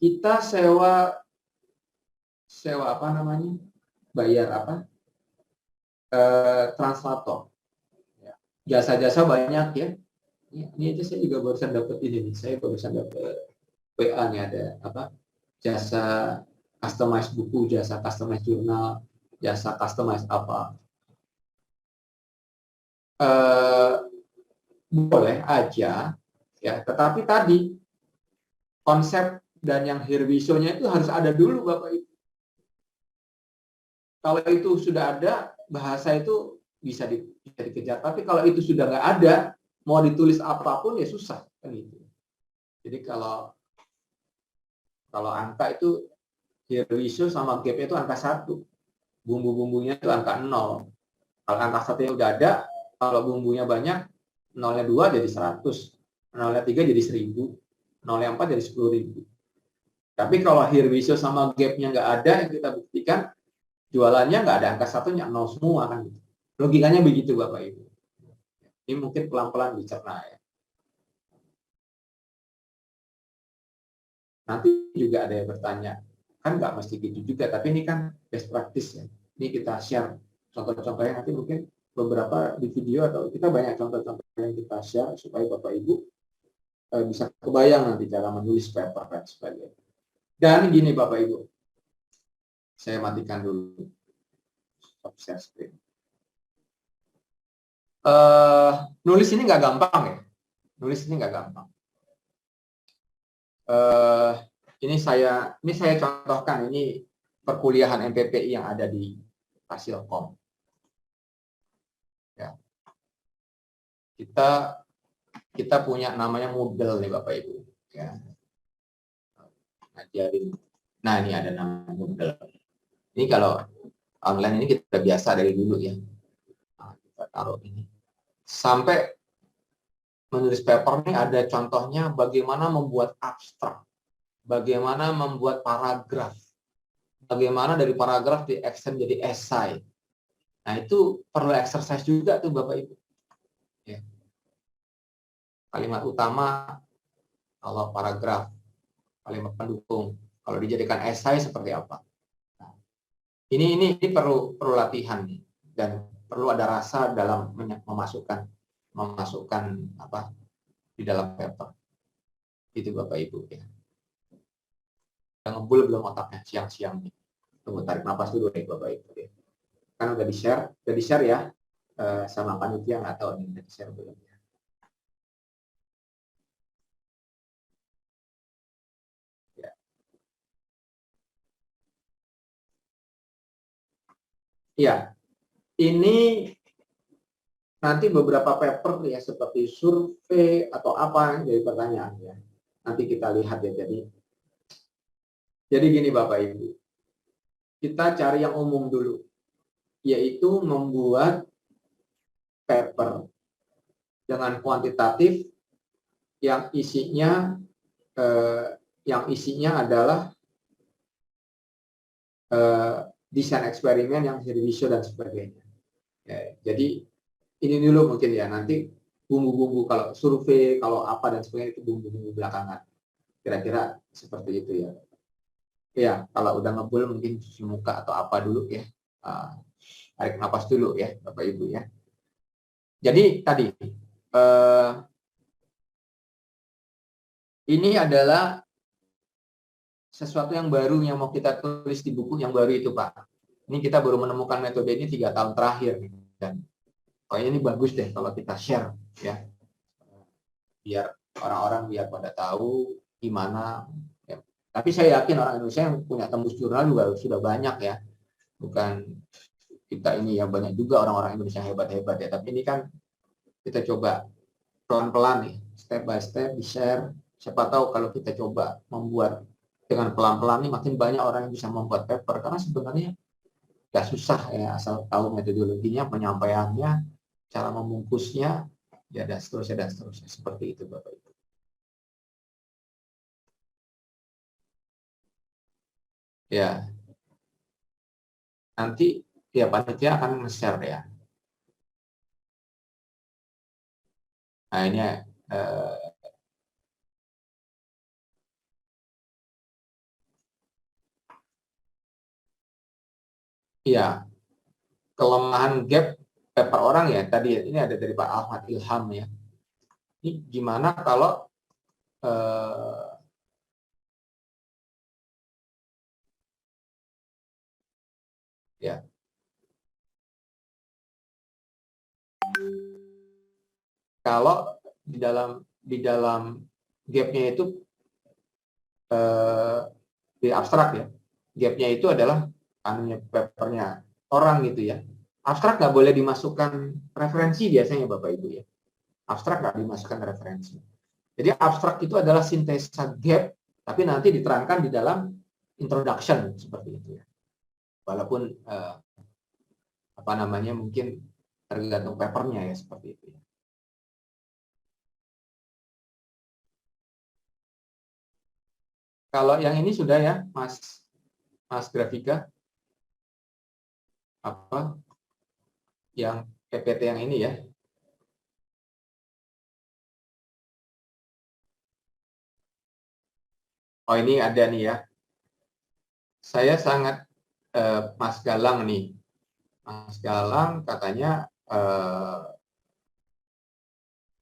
[SPEAKER 1] Kita sewa apa namanya? Bayar apa? Translator. Jasa-jasa banyak ya. Ini aja saya juga barusan dapat ini nih. Saya barusan dapat WA nih, ada apa? Jasa customize buku, jasa customize jurnal, jasa customize apa. Eh, Boleh aja, ya. Tetapi tadi konsep dan yang Hirviso-nya itu harus ada dulu, Bapak Ibu. Kalau itu sudah ada, bahasa itu bisa dikejar. Tapi kalau itu sudah nggak ada, mau ditulis apapun ya susah, kan gitu. Jadi kalau angka itu Hirviso sama gap itu angka 1, bumbu-bumbunya itu angka 0. Kalau angka 1-nya udah ada, kalau bumbunya banyak, 0-nya 2 jadi 100, 0-nya 3 jadi 1000, 0-nya 4 jadi 10.000. Tapi kalau Hirviso sama gap-nya nggak ada, yang kita buktikan, jualannya nggak ada angka 1-nya, 0 semua, kan gitu. Logikanya begitu, Bapak Ibu. Ini mungkin pelan-pelan dicerna ya. Nanti juga ada yang bertanya, kan nggak mesti gitu juga, tapi ini kan best practice ya. Ini kita share contoh-contohnya, nanti mungkin beberapa di video atau kita banyak contoh-contoh yang kita share supaya Bapak Ibu bisa kebayang nanti cara menulis paper dan sebagainya. Dan gini Bapak Ibu, saya matikan dulu stop share screen. Nulis ini nggak gampang ya, nulis ini nggak gampang. Ini saya contohkan, ini perkuliahan MPPI yang ada di Hasilkom. Ya. Kita punya namanya Moodle nih Bapak Ibu. Ya. Nah ini ada nama Moodle. Ini kalau online ini kita biasa dari dulu ya. Nah, kita taruh ini. Sampai menulis paper ini ada contohnya bagaimana membuat abstrak, bagaimana membuat paragraf, bagaimana dari paragraf di extend jadi esai. Nah itu perlu exercise juga tuh Bapak Ibu. Ya. Kalimat utama kalau paragraf, kalimat pendukung, kalau dijadikan esai seperti apa. Nah, ini perlu latihan nih, dan perlu ada rasa dalam memasukkan apa di dalam paper. Itu Bapak Ibu ya. Yang ngebul belum otaknya siang-siang nih. Tunggu, tarik nafas dulu nih Bapak Ibu ya. Kan udah di-share ya sama panitia, nggak tahu nih udah di-share belum ya. Iya, ini nanti beberapa paper ya seperti survei atau apa jadi pertanyaan ya. Nanti kita lihat ya. Jadi gini Bapak Ibu, kita cari yang umum dulu, yaitu membuat paper dengan kuantitatif yang isinya adalah desain eksperimen yang Hirviso dan sebagainya. Ya, jadi ini dulu mungkin ya, nanti bumbu-bumbu kalau survei, kalau apa dan sebagainya itu bumbu-bumbu belakangan. Kira-kira seperti itu ya. Ya, kalau udah ngebul mungkin cuci muka atau apa dulu ya. Tarik nafas dulu ya, Bapak Ibu ya. Jadi tadi ini adalah sesuatu yang baru yang mau kita tulis di buku yang baru itu Pak. Ini kita baru menemukan metode ini 3 tahun terakhir dan pokoknya ini bagus deh kalau kita share ya, biar orang-orang biar pada tahu gimana ya. Tapi saya yakin orang Indonesia yang punya tembus jurnal juga sudah banyak ya, bukan kita ini ya, banyak juga orang-orang Indonesia hebat-hebat ya, tapi ini kan kita coba pelan-pelan nih, step by step di share. Siapa tahu kalau kita coba membuat dengan pelan-pelan nih makin banyak orang yang bisa membuat paper, karena sebenarnya gak susah ya, asal tahu metodologinya, penyampaiannya, cara membungkusnya, ya dan seterusnya seperti itu Bapak Ibu. Ya, nanti ya panitia akan share ya. Nah ini ya kelemahan gap paper orang ya tadi ini ada dari Pak Ahmad Ilham ya. Ini gimana kalau ya kalau di dalam gapnya itu di abstrak ya, gapnya itu adalah anunya papernya orang gitu ya. Abstrak nggak boleh dimasukkan referensi biasanya Bapak Ibu ya. Abstrak nggak dimasukkan referensi. Jadi abstrak itu adalah sintesa gap, tapi nanti diterangkan di dalam introduction seperti itu ya. Walaupun apa namanya mungkin tergantung papernya ya seperti itu ya. Kalau yang ini sudah ya, Mas Grafika, apa yang PPT yang ini ya. Oh ini ada nih ya. Saya sangat Mas Galang nih. Mas Galang katanya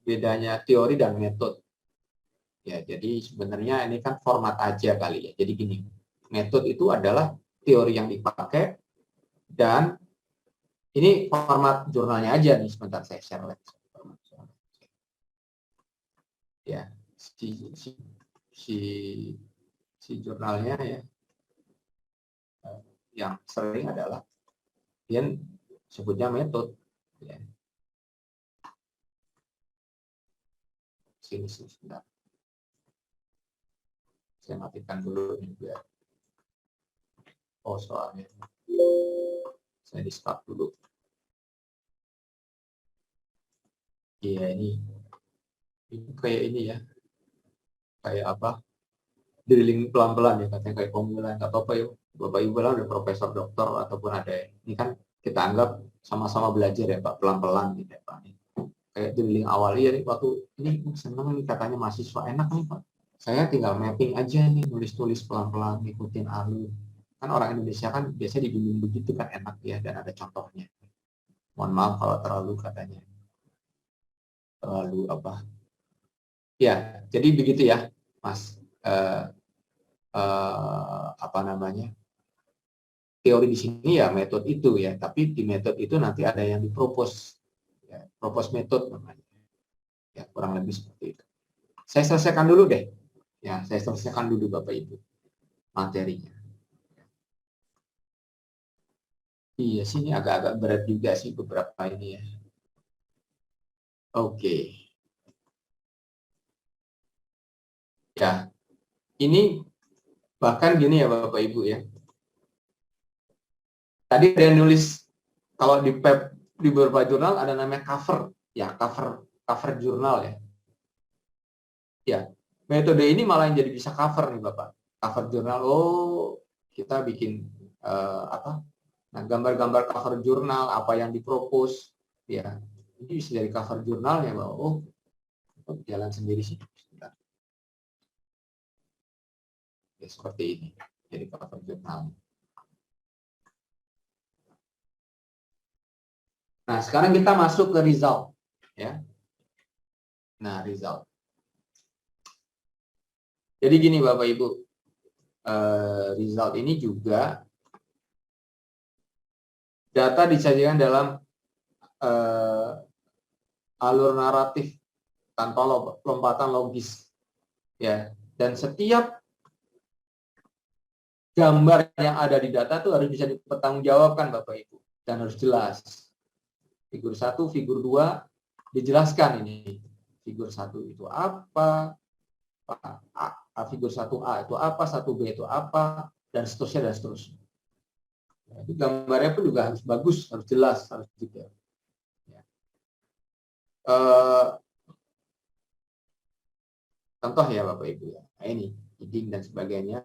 [SPEAKER 1] bedanya teori dan metode. Ya, jadi sebenarnya ini kan format aja kali ya. Jadi gini, metode itu adalah teori yang dipakai dan ini format jurnalnya aja nih. Sebentar saya share lagi. Ya, si jurnalnya ya yang sering adalah dia sebutnya metode. Ya. Sini sebentar. Saya matikan dulu ini biar. Oh soalnya saya di stop dulu. Iya ini kayak ini ya, kayak apa? Drilling pelan-pelan ya katanya kayak pemula nggak apa-apa ya. Bapak Ibu lah udah profesor dokter ataupun ada ini kan kita anggap sama-sama belajar ya Pak pelan-pelan gitu ya Pak. Kayak drilling awal ya waktu ini senang nih katanya mahasiswa enak nih Pak. Saya tinggal mapping aja nih nulis-nulis pelan-pelan ngikutin alur. Kan orang Indonesia kan biasanya dibimbing begitu kan enak ya dan ada contohnya. Mohon maaf kalau terlalu katanya terlalu apa. Ya, jadi begitu ya Mas. Apa namanya? Teori di sini ya metode itu ya, tapi di metode itu nanti ada yang dipropose, ya, propose metode namanya, ya kurang lebih seperti itu. Saya selesaikan dulu deh, ya saya selesaikan dulu Bapak Ibu materinya. Iya sini agak-agak berat juga sih beberapa ini ya. Oke, ya ini bahkan gini ya Bapak Ibu ya. Tadi ada yang nulis kalau di beberapa jurnal ada namanya cover, ya cover jurnal ya. Ya, metode ini malah yang jadi bisa cover nih Bapak. Cover jurnal, oh kita bikin apa? Nah, gambar-gambar cover jurnal, apa yang dipropose, ya. Ini bisa dari cover jurnal ya, Bapak. Oh, jalan sendiri sih. Ya, seperti ini. Jadi cover jurnal. Nah, sekarang kita masuk ke result, ya. Nah, result. Jadi gini Bapak Ibu, result ini juga data disajikan dalam alur naratif tanpa lompatan logis, ya. Dan setiap gambar yang ada di data itu harus bisa dipertanggungjawabkan Bapak Ibu dan harus jelas. Figur 1, figur 2 dijelaskan ini. Figur 1 itu apa? Figur 1A itu apa? 1B itu apa? Dan seterusnya dan seterusnya. Jadi gambarnya pun juga harus bagus, harus jelas, harus detail. Ya. Contoh ya Bapak Ibu ya. Nah, ini heading dan sebagainya.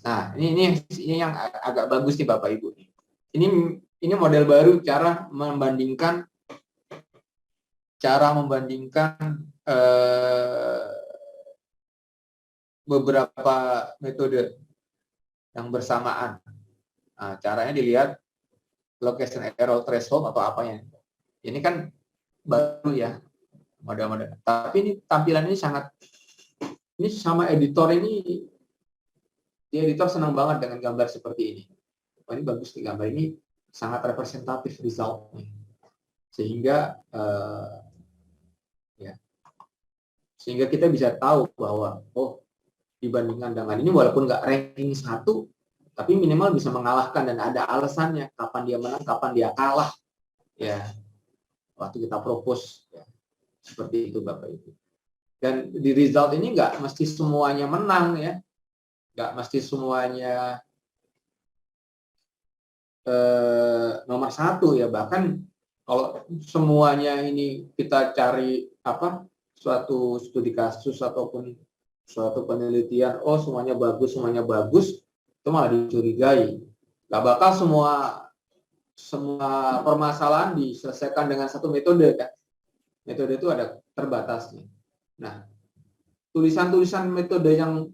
[SPEAKER 1] Nah, ini yang agak bagus nih Bapak Ibu. Ini model baru cara membandingkan beberapa metode yang bersamaan. Nah, caranya dilihat location error threshold atau apanya. Ini kan baru ya model-model. Tapi ini tampilan ini ini sama editor ini, di editor senang banget dengan gambar seperti ini. Ini bagus nih gambar ini, sangat representatif resultnya. sehingga ya, sehingga kita bisa tahu bahwa oh, dibandingkan dengan ini walaupun nggak ranking 1, tapi minimal bisa mengalahkan dan ada alasannya kapan dia menang, kapan dia kalah, ya waktu kita propose, ya. Seperti itu Bapak Ibu. Dan di result ini nggak mesti semuanya menang, ya, nggak mesti semuanya nomor 1, ya. Bahkan kalau semuanya ini kita cari suatu studi kasus ataupun suatu penelitian, oh semuanya bagus, itu malah dicurigai. Nggak bakal semua permasalahan diselesaikan dengan satu metode, kan? Metode itu ada terbatasnya. Nah, tulisan-tulisan metode yang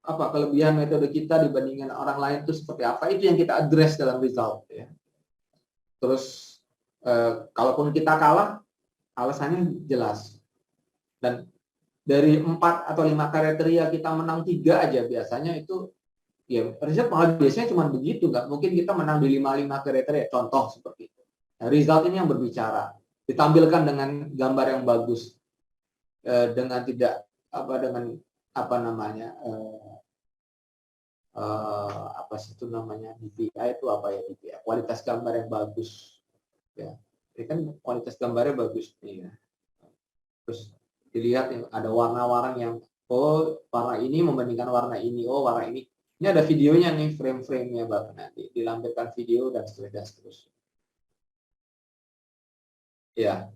[SPEAKER 1] kelebihan metode kita dibandingkan orang lain itu seperti apa, itu yang kita address dalam result, ya. Terus kalaupun kita kalah, alasannya jelas. Dan dari 4 atau 5 kriteria kita menang 3 aja biasanya itu, ya riset malah biasanya cuma begitu, nggak mungkin kita menang di 5 kriteria, contoh seperti itu. Nah, result ini yang berbicara, ditampilkan dengan gambar yang bagus, dengan tidak dengan DPI itu DPI, kualitas gambar yang bagus, ya. Ini kan kualitas gambarnya bagus nih, ya. Terus dilihat ada warna-warna yang warna ini membandingkan warna ini, warna ini ada videonya nih, frame-frame-nya Bapak, nanti dilampirkan video dan seterusnya. Ya,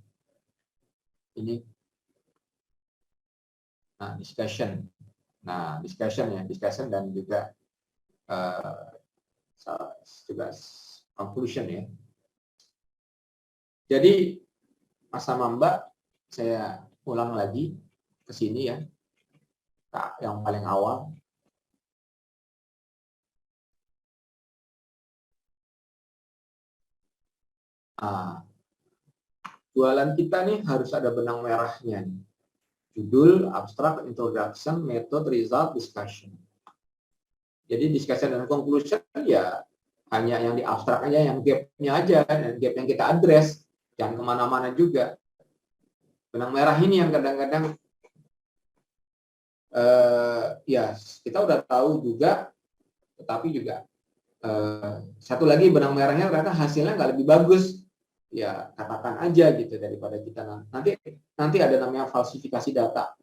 [SPEAKER 1] ini discussion dan juga conclusion, ya. Jadi Mas sama Mbak, saya ulang lagi ke sini, ya, yang paling awal. Jualan kita nih harus ada benang merahnya nih. Judul, abstract, introduction, method, result, discussion. Jadi discussion dan conclusion ya hanya yang di abstrak aja, yang gap-nya aja, dan gap yang kita address, jangan kemana-mana juga. Benang merah ini yang kadang-kadang ya kita udah tahu juga, tetapi juga satu lagi benang merahnya ternyata hasilnya nggak lebih bagus, ya katakan aja gitu, daripada kita nanti ada namanya falsifikasi data.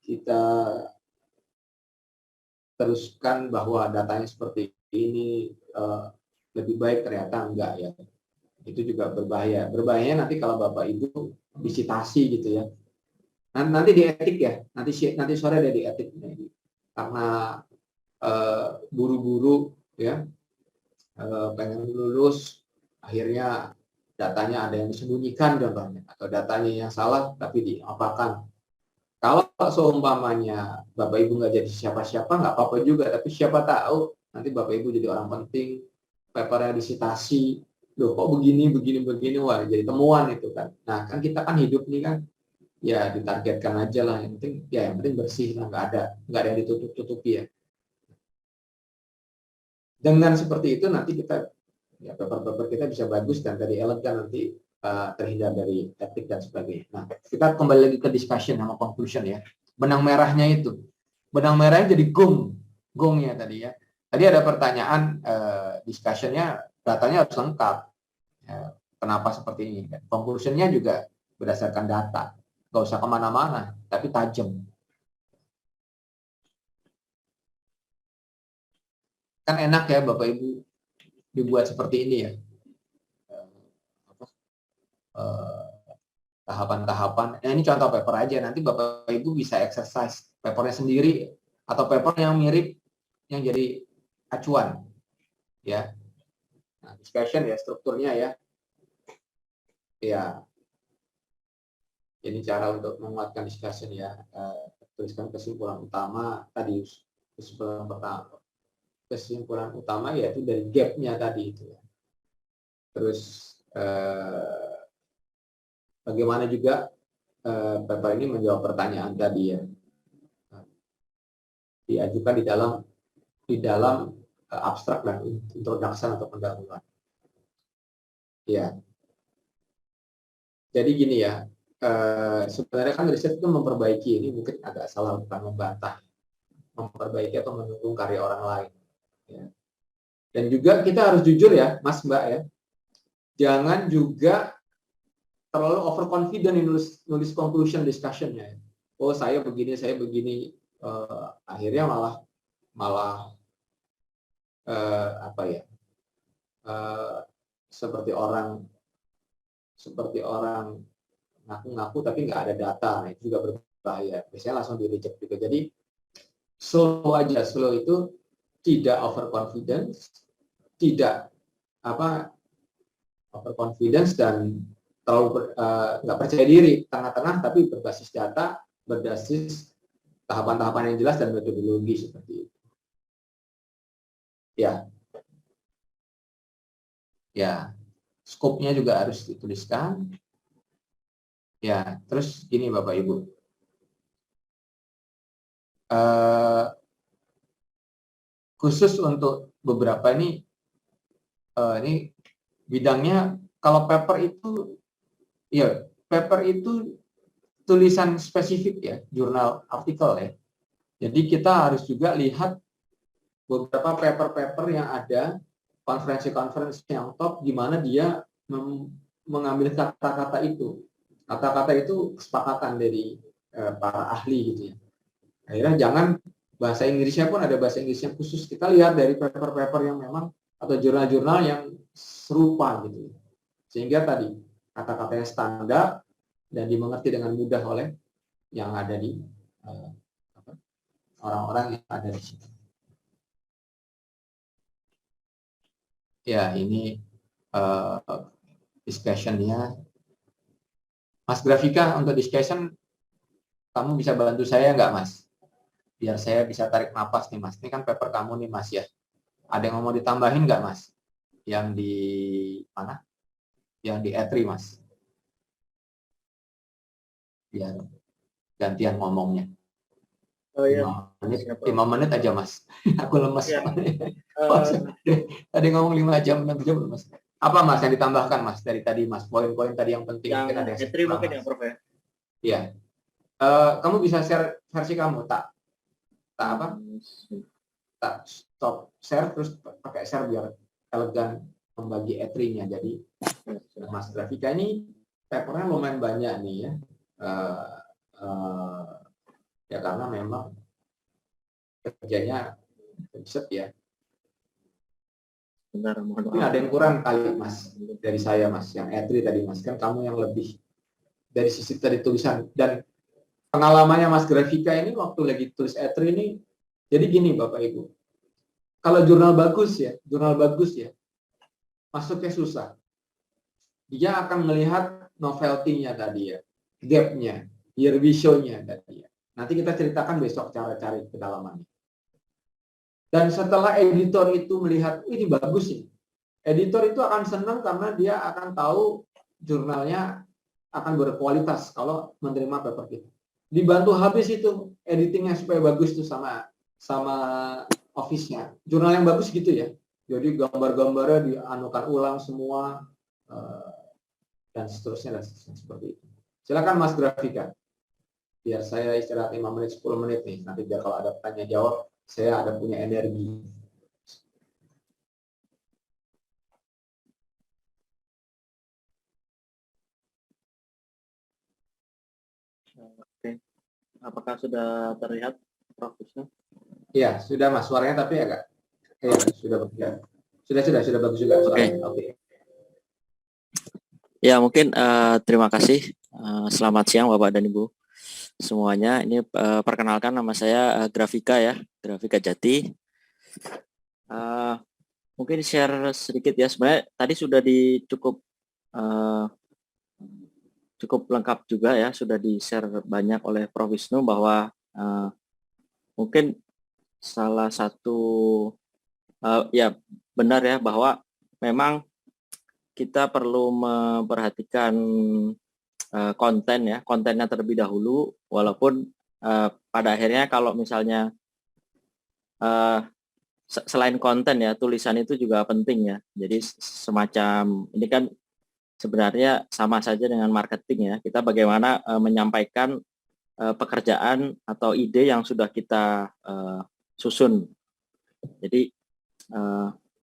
[SPEAKER 1] Kita teruskan bahwa datanya seperti ini lebih baik, ternyata enggak, ya. Itu juga berbahaya. Berbahayanya nanti kalau Bapak Ibu disitasi gitu, ya. Nanti di etik, ya. Nanti sore ada di etik. Karena buru-buru, ya, pengen lulus, akhirnya datanya ada yang disembunyikan contohnya, atau datanya yang salah tapi diapakan. Kalau seumpamanya Bapak Ibu nggak jadi siapa-siapa, nggak apa-apa juga, tapi siapa tahu nanti Bapak Ibu jadi orang penting, papernya disitasi, loh kok begini, wah jadi temuan itu kan. Nah kan kita kan hidup nih kan, ya ditargetkan aja lah, yang penting bersih lah, nggak ada yang ditutup-tutupi, ya. Dengan seperti itu nanti kita, ya paper-paper kita bisa bagus dan tadi elegan, nanti terhindar dari etik dan sebagainya. Nah, kita kembali lagi ke discussion sama conclusion, ya. Benang merahnya itu. Benang merahnya jadi gongnya tadi, ya. Tadi ada pertanyaan, discussion-nya datanya harus lengkap. Ya, kenapa seperti ini? Conclusion-nya juga berdasarkan data. Nggak usah kemana-mana, tapi tajam. Kan enak ya Bapak Ibu dibuat seperti ini, ya. Tahapan-tahapan. Nah, ini contoh paper aja. Nanti Bapak Ibu bisa exercise papernya sendiri atau paper yang mirip yang jadi acuan, ya. Nah, discussion, ya, strukturnya, ya. Ya. Ini cara untuk menguatkan discussion, ya. Tuliskan kesimpulan utama tadi, kesimpulan utama yaitu dari gap-nya tadi itu, ya. Terus bagaimana juga paper ini menjawab pertanyaan tadi, ya. Diajukan di dalam abstrak dan introduction atau pendahuluan. Ya, jadi gini ya, sebenarnya kan riset itu memperbaiki, ini mungkin agak salah, bukan membantah, memperbaiki atau mendukung karya orang lain. Ya. Dan juga kita harus jujur ya, Mas Mbak ya, jangan juga terlalu overconfident di nulis conclusion discussion-nya. Oh saya begini, akhirnya malah apa ya, seperti orang ngaku-ngaku tapi nggak ada data, nah itu juga berbahaya. Biasanya langsung di reject juga. Jadi slow aja, slow itu tidak overconfidence, tidak overconfidence dan terlalu nggak percaya diri, tengah-tengah tapi berbasis data, berbasis tahapan-tahapan yang jelas dan metodologi seperti itu. Ya, skopnya juga harus dituliskan. Ya, terus gini Bapak Ibu, khusus untuk beberapa ini bidangnya, kalau paper itu tulisan spesifik ya, jurnal artikel ya. Jadi kita harus juga lihat beberapa paper-paper yang ada, konferensi-konferensi yang top, di mana dia mengambil kata-kata itu. Kata-kata itu kesepakatan dari para ahli gitu ya. Akhirnya jangan, bahasa Inggrisnya pun ada bahasa Inggris yang khusus. Kita lihat dari paper-paper yang memang, atau jurnal-jurnal yang serupa gitu. Sehingga tadi kata-katanya standar dan dimengerti dengan mudah oleh yang ada di orang-orang yang ada di situ. Ya, ini discussion-nya. Mas Grafika, untuk discussion, kamu bisa bantu saya nggak, Mas? Biar saya bisa tarik napas nih, Mas. Ini kan paper kamu nih, Mas ya. Ada yang mau ditambahin nggak, Mas? Yang di mana? Yang di E3, Mas. Biar gantian ngomongnya.
[SPEAKER 2] Oh iya.
[SPEAKER 1] 5 menit aja, Mas. Aku lemes.
[SPEAKER 2] Ya.
[SPEAKER 1] Tadi ngomong 5 jam, 6 jam, Mas. Apa, Mas, yang ditambahkan, Mas, dari tadi, Mas? Poin-poin tadi yang penting.
[SPEAKER 2] Yang
[SPEAKER 1] ada
[SPEAKER 2] E3 mungkin ya, Prof ya?
[SPEAKER 1] Iya. Kamu bisa share versi kamu, tak stop share, terus pakai share biar elegan membagi E3-nya. Jadi Mas Grafika ini papernya lumayan banyak nih ya. Ya karena memang kerjanya riset ya.
[SPEAKER 2] Benar,
[SPEAKER 1] Mungkin ada yang kurang kali, Mas, dari saya, Mas, yang E3 tadi, Mas. Kan kamu yang lebih dari sisi tadi tulisan dan pengalamannya Mas Grafika ini waktu lagi tulis E3 ini. Jadi gini Bapak Ibu, kalau jurnal bagus ya, masuknya susah. Dia akan melihat novelty-nya tadi ya, gap-nya, year vision-nya tadi ya. Nanti kita ceritakan besok cara cari kedalamannya. Dan setelah editor itu melihat, ini bagus ini. Editor itu akan senang karena dia akan tahu jurnalnya akan berkualitas kalau menerima paper kita. Dibantu habis itu editingnya supaya bagus tuh sama office-nya. Jurnal yang bagus gitu ya. Jadi gambar-gambarnya dianukan ulang semua dan seterusnya seperti itu. Silakan Mas Grafika. Biar saya istirahat 5 menit 10 menit nih. Nanti biar kalau ada tanya jawab saya ada punya energi.
[SPEAKER 2] Oke. Apakah sudah terlihat, Prof Wisnu?
[SPEAKER 1] Iya, sudah Mas. Suaranya tapi agak sudah bagus. Sudah bagus juga suaranya. Oke.
[SPEAKER 2] Ya, mungkin terima kasih. Selamat siang Bapak dan Ibu semuanya. Ini perkenalkan, nama saya Grafika ya, Grafika Jati. Mungkin share sedikit ya. Sebenarnya tadi sudah cukup lengkap juga ya, sudah di-share banyak oleh Prof Wisnu bahwa mungkin salah satu ya benar ya bahwa memang kita perlu memperhatikan kontennya terlebih dahulu, walaupun pada akhirnya kalau misalnya selain konten ya, tulisan itu juga penting ya. Jadi semacam ini kan sebenarnya sama saja dengan marketing ya. Kita bagaimana menyampaikan pekerjaan atau ide yang sudah kita susun. Jadi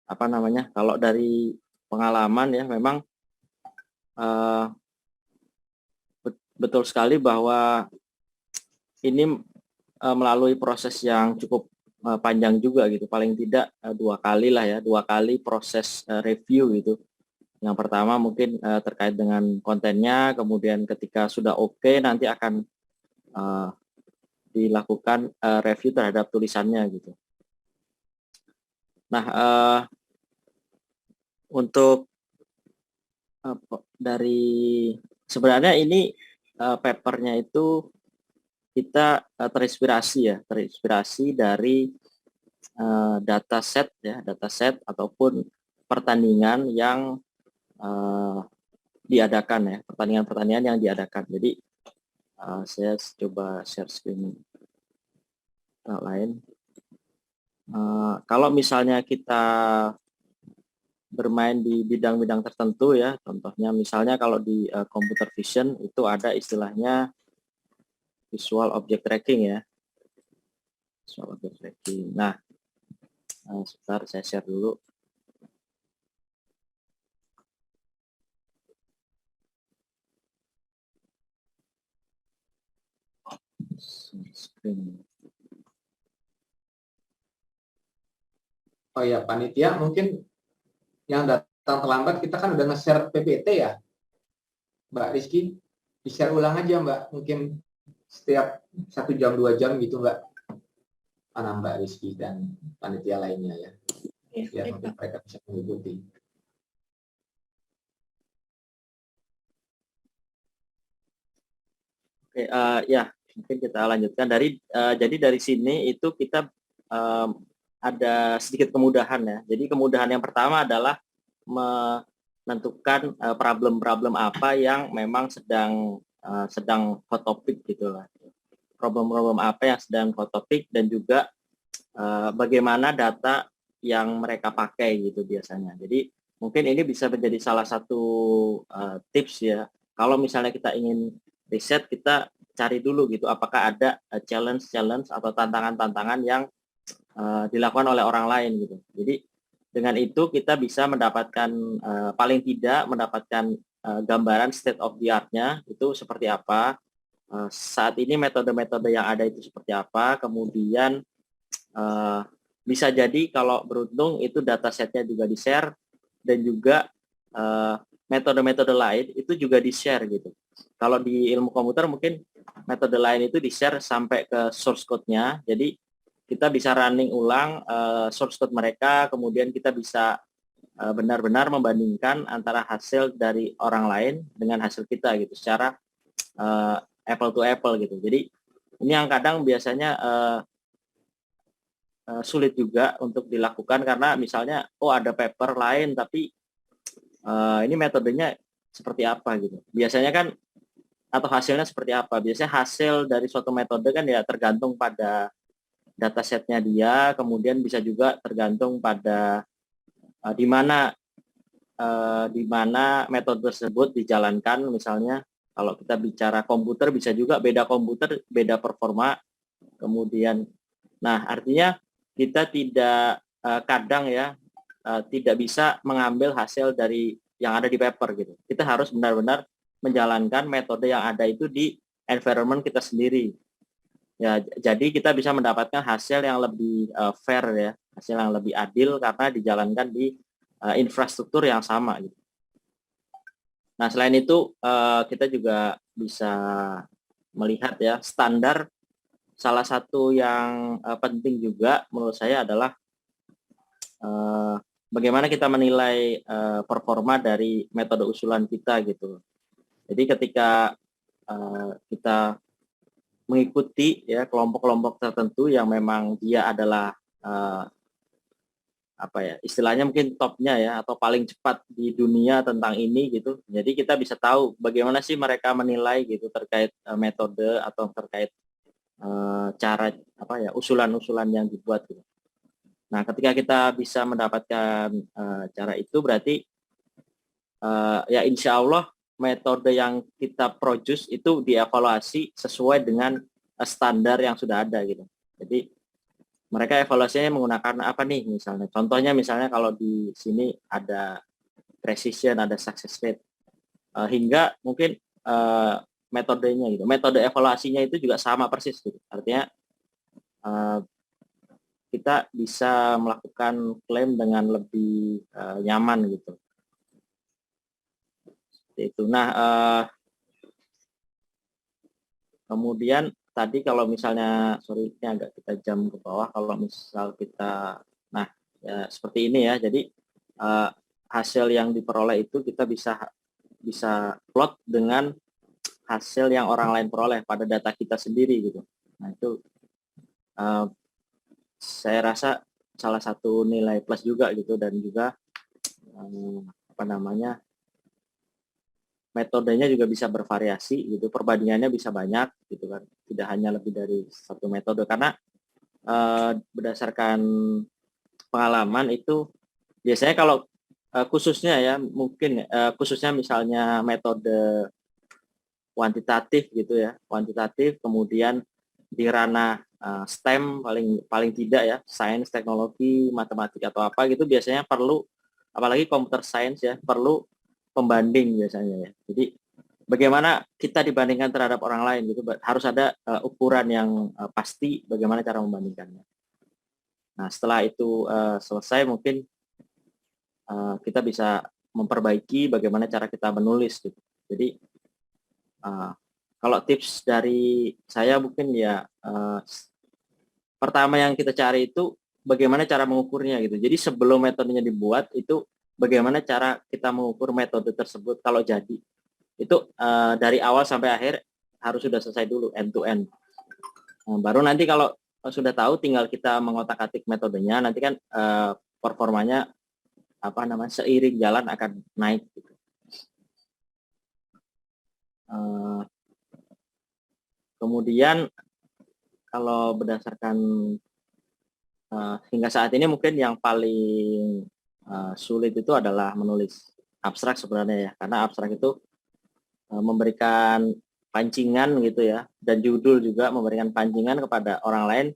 [SPEAKER 2] apa namanya? Kalau dari pengalaman ya, memang betul sekali bahwa ini melalui proses yang cukup panjang juga gitu, paling tidak 2 kali lah ya, 2 kali proses review gitu. Yang pertama mungkin terkait dengan kontennya, kemudian ketika sudah oke, nanti akan dilakukan review terhadap tulisannya gitu. Nah, untuk dari sebenarnya ini papernya itu kita terinspirasi dari dataset ataupun pertandingan yang diadakan ya, pertandingan-pertandingan yang diadakan. Jadi saya coba share screen lain. Kalau misalnya kita bermain di bidang-bidang tertentu ya, contohnya misalnya kalau di computer vision itu ada istilahnya visual object tracking ya, visual object tracking. Nah, sebentar saya share dulu.
[SPEAKER 1] Oh ya, panitia mungkin yang datang terlambat, kita kan udah nge-share PPT ya, Mbak Rizky. Di-share ulang aja Mbak, mungkin setiap 1 jam 2 jam gitu Mbak. Mana Mbak Rizky dan panitia lainnya ya, biar mungkin mereka bisa mengikuti.
[SPEAKER 2] Oke, ya mungkin kita lanjutkan jadi dari sini itu kita ada sedikit kemudahan ya. Jadi kemudahan yang pertama adalah menentukan problem-problem apa yang memang sedang hot topic gitulah. Problem-problem apa yang sedang hot topic, dan juga bagaimana data yang mereka pakai gitu biasanya. Jadi mungkin ini bisa menjadi salah satu tips ya. Kalau misalnya kita ingin riset, kita cari dulu gitu apakah ada challenge atau tantangan-tantangan yang dilakukan oleh orang lain gitu. Jadi dengan itu kita bisa mendapatkan paling tidak mendapatkan gambaran state of the art-nya itu seperti apa. Saat ini metode-metode yang ada itu seperti apa, kemudian bisa jadi kalau beruntung itu datasetnya juga di-share, dan juga metode-metode lain itu juga di-share gitu. Kalau di ilmu komputer mungkin metode lain itu di-share sampai ke source code-nya, jadi kita bisa running ulang source code mereka, kemudian kita bisa benar-benar membandingkan antara hasil dari orang lain dengan hasil kita gitu, secara apple to apple gitu. Jadi ini yang kadang biasanya sulit juga untuk dilakukan, karena misalnya ada paper lain tapi ini metodenya seperti apa gitu. Biasanya kan, atau hasilnya seperti apa. Biasanya hasil dari suatu metode kan ya tergantung pada datasetnya dia, kemudian bisa juga tergantung pada di mana metode tersebut dijalankan. Misalnya kalau kita bicara komputer, bisa juga beda komputer beda performa. Kemudian, nah artinya kita tidak kadang ya tidak bisa mengambil hasil dari yang ada di paper gitu. Kita harus benar-benar menjalankan metode yang ada itu di environment kita sendiri. Ya, jadi kita bisa mendapatkan hasil yang lebih fair ya, hasil yang lebih adil karena dijalankan di infrastruktur yang sama gitu. Nah, selain itu kita juga bisa melihat ya standar. Salah satu yang penting juga menurut saya adalah bagaimana kita menilai performa dari metode usulan kita gitu. Jadi ketika kita mengikuti ya kelompok-kelompok tertentu yang memang dia adalah istilahnya mungkin topnya ya, atau paling cepat di dunia tentang ini gitu. Jadi kita bisa tahu bagaimana sih mereka menilai gitu terkait metode atau terkait cara usulan-usulan yang dibuat gitu. Nah, ketika kita bisa mendapatkan cara itu, berarti ya insya Allah metode yang kita produce itu dievaluasi sesuai dengan standar yang sudah ada gitu. Jadi mereka evaluasinya menggunakan apa nih misalnya. Contohnya misalnya kalau di sini ada precision, ada success rate, hingga mungkin metodenya gitu. Metode evaluasinya itu juga sama persis gitu. Artinya kita bisa melakukan klaim dengan lebih nyaman gitu. Itu. Nah, kemudian tadi kalau misalnya, sorry ini agak kita jam ke bawah, kalau misal kita, nah ya seperti ini ya, jadi hasil yang diperoleh itu kita bisa plot dengan hasil yang orang lain peroleh pada data kita sendiri gitu. Nah itu saya rasa salah satu nilai plus juga gitu, dan juga apa namanya, metodenya juga bisa bervariasi gitu, perbandingannya bisa banyak gitu kan, tidak hanya lebih dari satu metode, karena berdasarkan pengalaman itu biasanya kalau khususnya ya mungkin khususnya misalnya metode kuantitatif gitu ya, kuantitatif, kemudian di ranah STEM paling tidak ya, sains, teknologi, matematika atau apa gitu, biasanya perlu, apalagi computer science ya, perlu pembanding biasanya ya. Jadi bagaimana kita dibandingkan terhadap orang lain gitu, harus ada ukuran yang pasti bagaimana cara membandingkannya. Nah setelah itu selesai, mungkin kita bisa memperbaiki bagaimana cara kita menulis gitu. Jadi kalau tips dari saya mungkin ya pertama yang kita cari itu bagaimana cara mengukurnya gitu. Jadi sebelum metodenya dibuat itu bagaimana cara kita mengukur metode tersebut kalau jadi. Itu dari awal sampai akhir harus sudah selesai dulu, end to end. Baru nanti kalau sudah tahu tinggal kita mengotak-atik metodenya, nanti kan performanya apa namanya, seiring jalan akan naik gitu. Kemudian kalau berdasarkan hingga saat ini mungkin yang paling sulit itu adalah menulis abstrak sebenarnya ya, karena abstrak itu memberikan pancingan gitu ya, dan judul juga memberikan pancingan kepada orang lain.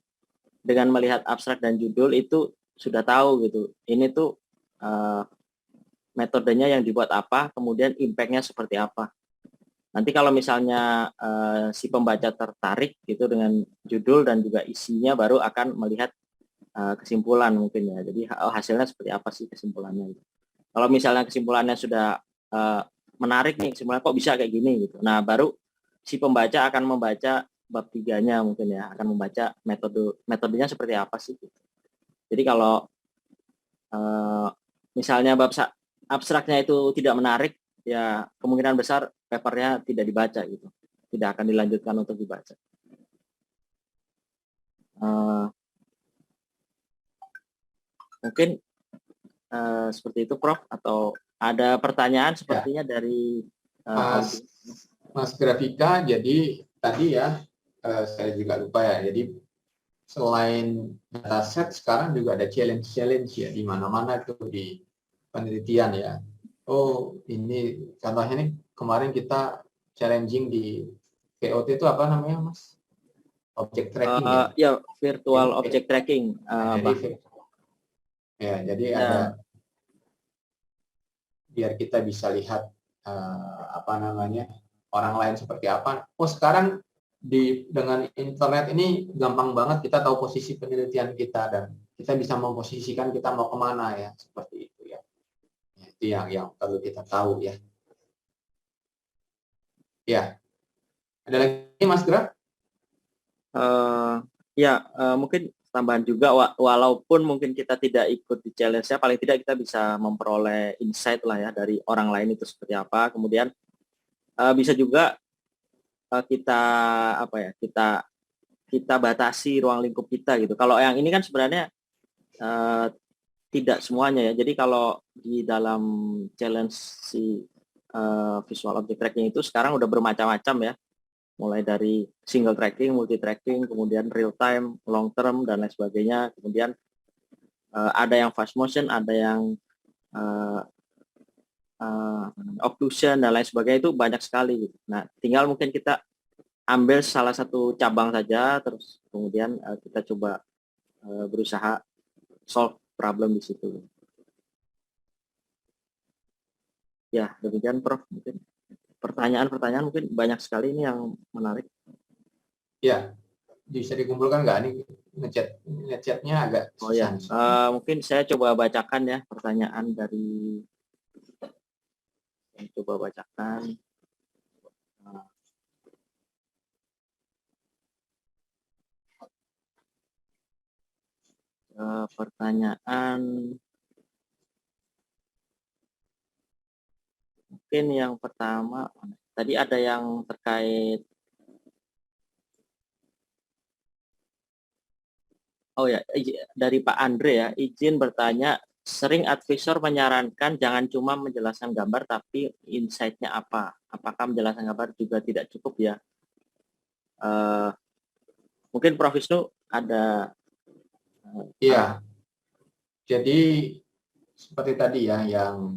[SPEAKER 2] Dengan melihat abstrak dan judul itu sudah tahu gitu, ini tuh metodenya yang dibuat apa, kemudian impact-nya seperti apa. Nanti kalau misalnya si pembaca tertarik gitu dengan judul dan juga isinya, baru akan melihat kesimpulan mungkin ya. Jadi hasilnya seperti apa sih kesimpulannya gitu. Kalau misalnya kesimpulannya sudah menarik nih, kesimpulannya kok bisa kayak gini gitu. Nah, baru si pembaca akan membaca bab 3-nya mungkin ya, akan membaca metodenya seperti apa sih gitu. Jadi kalau misalnya bab abstraknya itu tidak menarik, ya kemungkinan besar papernya tidak dibaca gitu, tidak akan dilanjutkan untuk dibaca. Mungkin seperti itu Prof, atau ada pertanyaan sepertinya ya dari
[SPEAKER 1] Mas Grafika. Jadi tadi ya saya juga lupa ya, jadi selain dataset sekarang juga ada challenge ya di mana-mana itu di penelitian ya. Oh ini contohnya nih, kemarin kita challenging di VOT itu apa namanya Mas? Object tracking
[SPEAKER 2] ya virtual object tracking.
[SPEAKER 1] Jadi ada, biar kita bisa lihat apa namanya, orang lain seperti apa. Oh sekarang dengan internet ini gampang banget kita tahu posisi penelitian kita, dan kita bisa memposisikan kita mau kemana ya, seperti itu ya. Itu yang perlu kita tahu ya. Ya, ada lagi Mas Graf?
[SPEAKER 2] Mungkin tambahan juga, walaupun mungkin kita tidak ikut di challenge-nya, paling tidak kita bisa memperoleh insight lah ya dari orang lain itu seperti apa. Kemudian bisa juga kita apa ya, kita batasi ruang lingkup kita gitu. Kalau yang ini kan sebenarnya tidak semuanya ya. Jadi kalau di dalam challenge si visual object tracking itu sekarang udah bermacam-macam ya. Mulai dari single tracking, multi tracking, kemudian real time, long term, dan lain sebagainya. Kemudian ada yang fast motion, ada yang occlusion dan lain sebagainya, itu banyak sekali gitu. Nah, tinggal mungkin kita ambil salah satu cabang saja, terus kemudian kita coba berusaha solve problem di situ. Ya, demikian Prof. Mungkin pertanyaan-pertanyaan mungkin banyak sekali ini yang menarik.
[SPEAKER 1] Ya, bisa dikumpulkan nggak nih ngechatnya agak
[SPEAKER 2] Oh ya,
[SPEAKER 1] susah.
[SPEAKER 2] mungkin saya coba bacakan ya pertanyaan dari, saya coba bacakan. Pertanyaan mungkin yang pertama, tadi ada yang terkait, oh ya, dari Pak Andre ya, izin bertanya, sering advisor menyarankan jangan cuma menjelaskan gambar tapi insight-nya apa? Apakah menjelaskan gambar juga tidak cukup ya? Mungkin Prof. Wisnu ada.
[SPEAKER 1] Iya, jadi seperti tadi ya, yang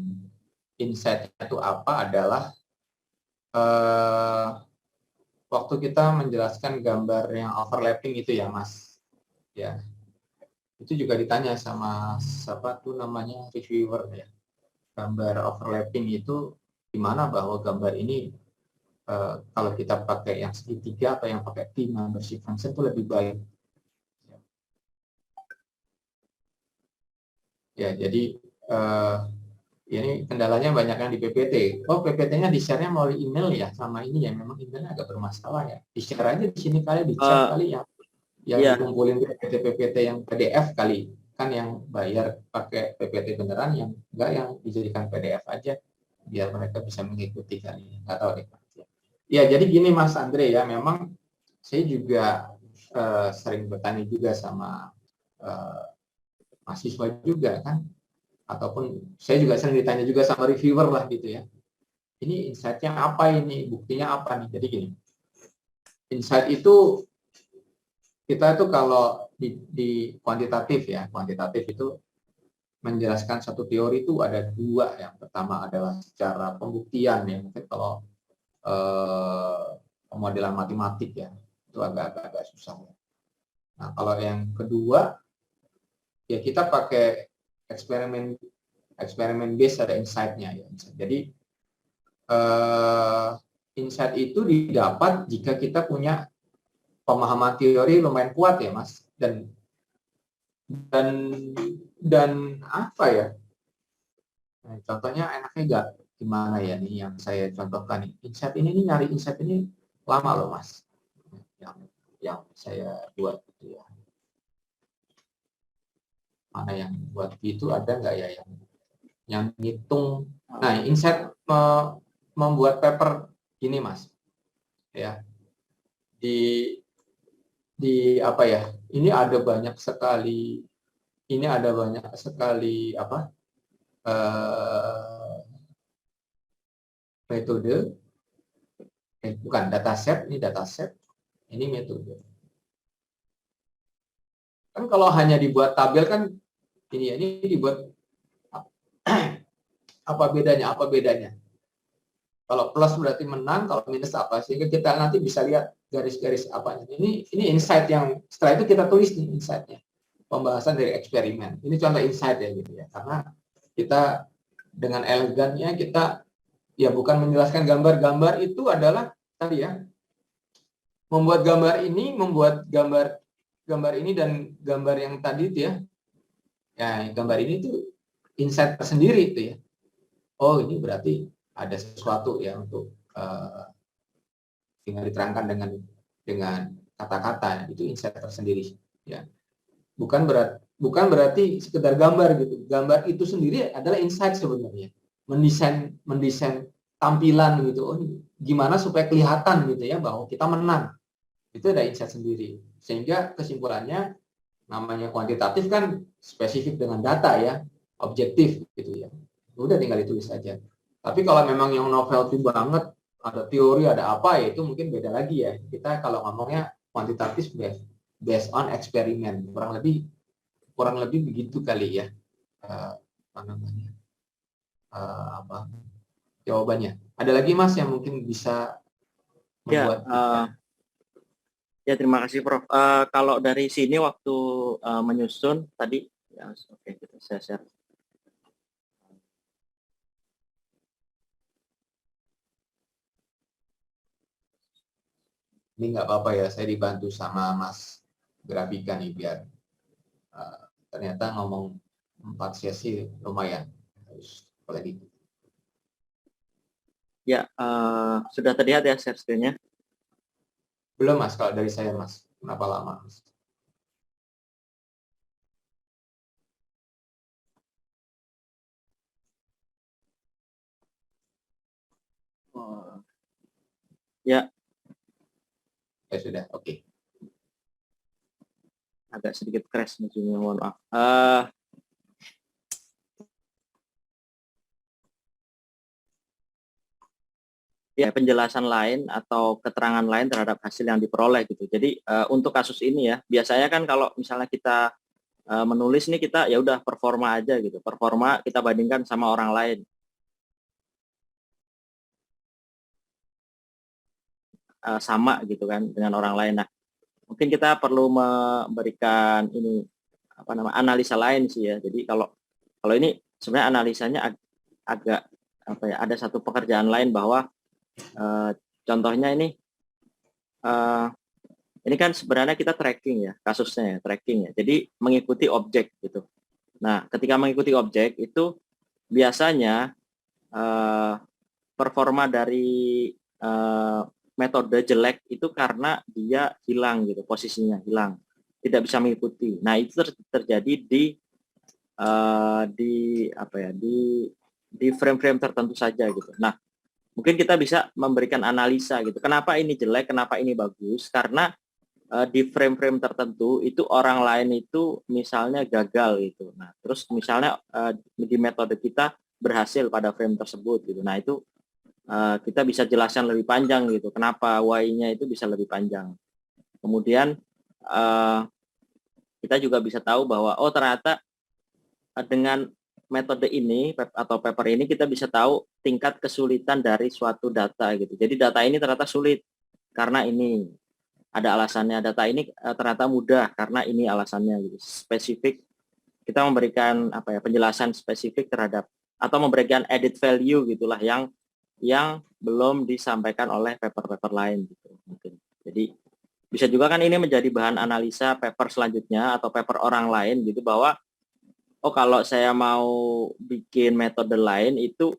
[SPEAKER 1] insight itu apa adalah waktu kita menjelaskan gambar yang overlapping itu ya Mas, ya itu juga ditanya sama siapa tuh namanya reviewer ya, gambar overlapping itu gimana bahwa gambar ini kalau kita pakai yang segitiga atau yang pakai T membership function itu lebih baik. Ya, jadi ini kendalanya banyak yang di PPT. Oh, PPT-nya di-share-nya melalui email ya, sama ini ya, memang emailnya agak bermasalah ya. Di-share aja di sini kali, di-chat kali ya. Yang
[SPEAKER 2] Iya.
[SPEAKER 1] dikumpulin PPT-PPT yang PDF kali. Kan yang bayar pakai PPT beneran, yang enggak yang dijadikan PDF aja. Biar mereka bisa mengikuti kali. Nggak tahu deh. Ya, jadi gini Mas Andre ya, memang saya juga sering bertanya juga sama mahasiswa juga kan, ataupun saya juga sering ditanya juga sama reviewer lah gitu ya. Ini insight-nya apa ini, buktinya apa nih? Jadi gini, insight itu kita itu kalau di kuantitatif ya, kuantitatif itu menjelaskan satu teori itu ada dua. Yang pertama adalah secara pembuktian ya, mungkin kalau pemodelan matematik ya, itu agak susah ya. Nah, kalau yang kedua ya kita pakai eksperimen base, ada insight-nya ya. Jadi insight itu didapat jika kita punya pemahaman teori lumayan kuat ya Mas, dan apa ya, contohnya enaknya nggak gimana ya nih yang saya contohkan nih, insight ini nyari insight ini lama loh Mas, yang saya buat gitu ya. Mana yang buat itu, ada nggak ya yang ngitung. Nah, insight membuat paper ini Mas ya, di apa ya, ini ada banyak sekali apa metode, bukan dataset, ini dataset, ini metode. Kan kalau hanya dibuat tabel kan ini dibuat apa bedanya? Kalau plus berarti menang, kalau minus apa? Sehingga kita nanti bisa lihat garis-garis apanya. Ini insight yang setelah itu kita tulis nih insight-nya. Pembahasan dari eksperimen. Ini contoh insight ya gitu ya. Karena kita dengan elegannya kita ya bukan menjelaskan gambar itu adalah tadi ya, membuat gambar ini dan gambar yang tadi itu ya. Ya, gambar ini tuh insight tersendiri itu ya. Oh, ini berarti ada sesuatu ya untuk tinggal diterangkan dengan kata-kata, itu insight tersendiri ya. Bukan berarti sekedar gambar gitu. Gambar itu sendiri adalah insight sebenarnya. Mendesain tampilan gitu. Oh, gimana supaya kelihatan gitu ya bahwa kita menang. Itu ada insight sendiri. Sehingga kesimpulannya, namanya kuantitatif kan spesifik dengan data ya, objektif gitu ya. Udah tinggal ditulis aja. Tapi kalau memang yang novelty banget, ada teori, ada apa ya, itu mungkin beda lagi ya. Kita kalau ngomongnya kuantitatif based on eksperimen, kurang lebih kurang lebih begitu kali ya, apa namanya, apa jawabannya. Ada lagi Mas yang mungkin bisa
[SPEAKER 2] Ya,
[SPEAKER 1] membuat kita.
[SPEAKER 2] ya terima kasih Prof. Kalau dari sini waktu menyusun tadi, ya oke kita saya share.
[SPEAKER 1] Ini nggak apa-apa ya, saya dibantu sama Mas Grafika nih biar ternyata ngomong 4 sesi lumayan. Harus apalagi.
[SPEAKER 2] Ya, sudah terlihat ya share screen-nya.
[SPEAKER 1] Belum Mas, kalau dari saya Mas. Kenapa lama Mas?
[SPEAKER 2] Ya,
[SPEAKER 1] Ya sudah, oke.
[SPEAKER 2] agak sedikit crash nih, mohon maaf. Ya, penjelasan lain atau keterangan lain terhadap hasil yang diperoleh gitu. Jadi untuk kasus ini ya, biasanya kan kalau misalnya kita menulis nih, kita ya udah performa aja gitu. Performa kita bandingkan sama orang lain. Sama gitu kan dengan orang lain. Nah, mungkin kita perlu memberikan ini apa nama analisa lain sih ya. Jadi kalau ini sebenarnya analisanya agak apa ya, ada satu pekerjaan lain bahwa contohnya ini kan sebenarnya kita tracking ya, kasusnya ya, tracking ya. Jadi mengikuti objek gitu. Nah, ketika mengikuti objek itu biasanya performa dari metode jelek itu karena dia hilang gitu, posisinya hilang, tidak bisa mengikuti. Nah, itu terjadi di apa ya, di frame-frame tertentu saja gitu. Nah, mungkin kita bisa memberikan analisa gitu. Kenapa ini jelek, kenapa ini bagus? Karena di frame-frame tertentu itu orang lain itu misalnya gagal gitu. Nah, terus misalnya di metode kita berhasil pada frame tersebut gitu. Nah, itu kita bisa jelaskan lebih panjang gitu. Kenapa why-nya itu bisa lebih panjang. Kemudian kita juga bisa tahu bahwa oh ternyata dengan metode ini atau paper ini kita bisa tahu tingkat kesulitan dari suatu data gitu. Jadi data ini ternyata sulit karena ini ada alasannya. Data ini ternyata mudah karena ini alasannya gitu. Spesifik, kita memberikan apa ya, penjelasan spesifik terhadap atau memberikan added value gitulah yang belum disampaikan oleh paper-paper lain gitu mungkin. Jadi bisa juga kan ini menjadi bahan analisa paper selanjutnya atau paper orang lain gitu, bahwa oh kalau saya mau bikin metode lain itu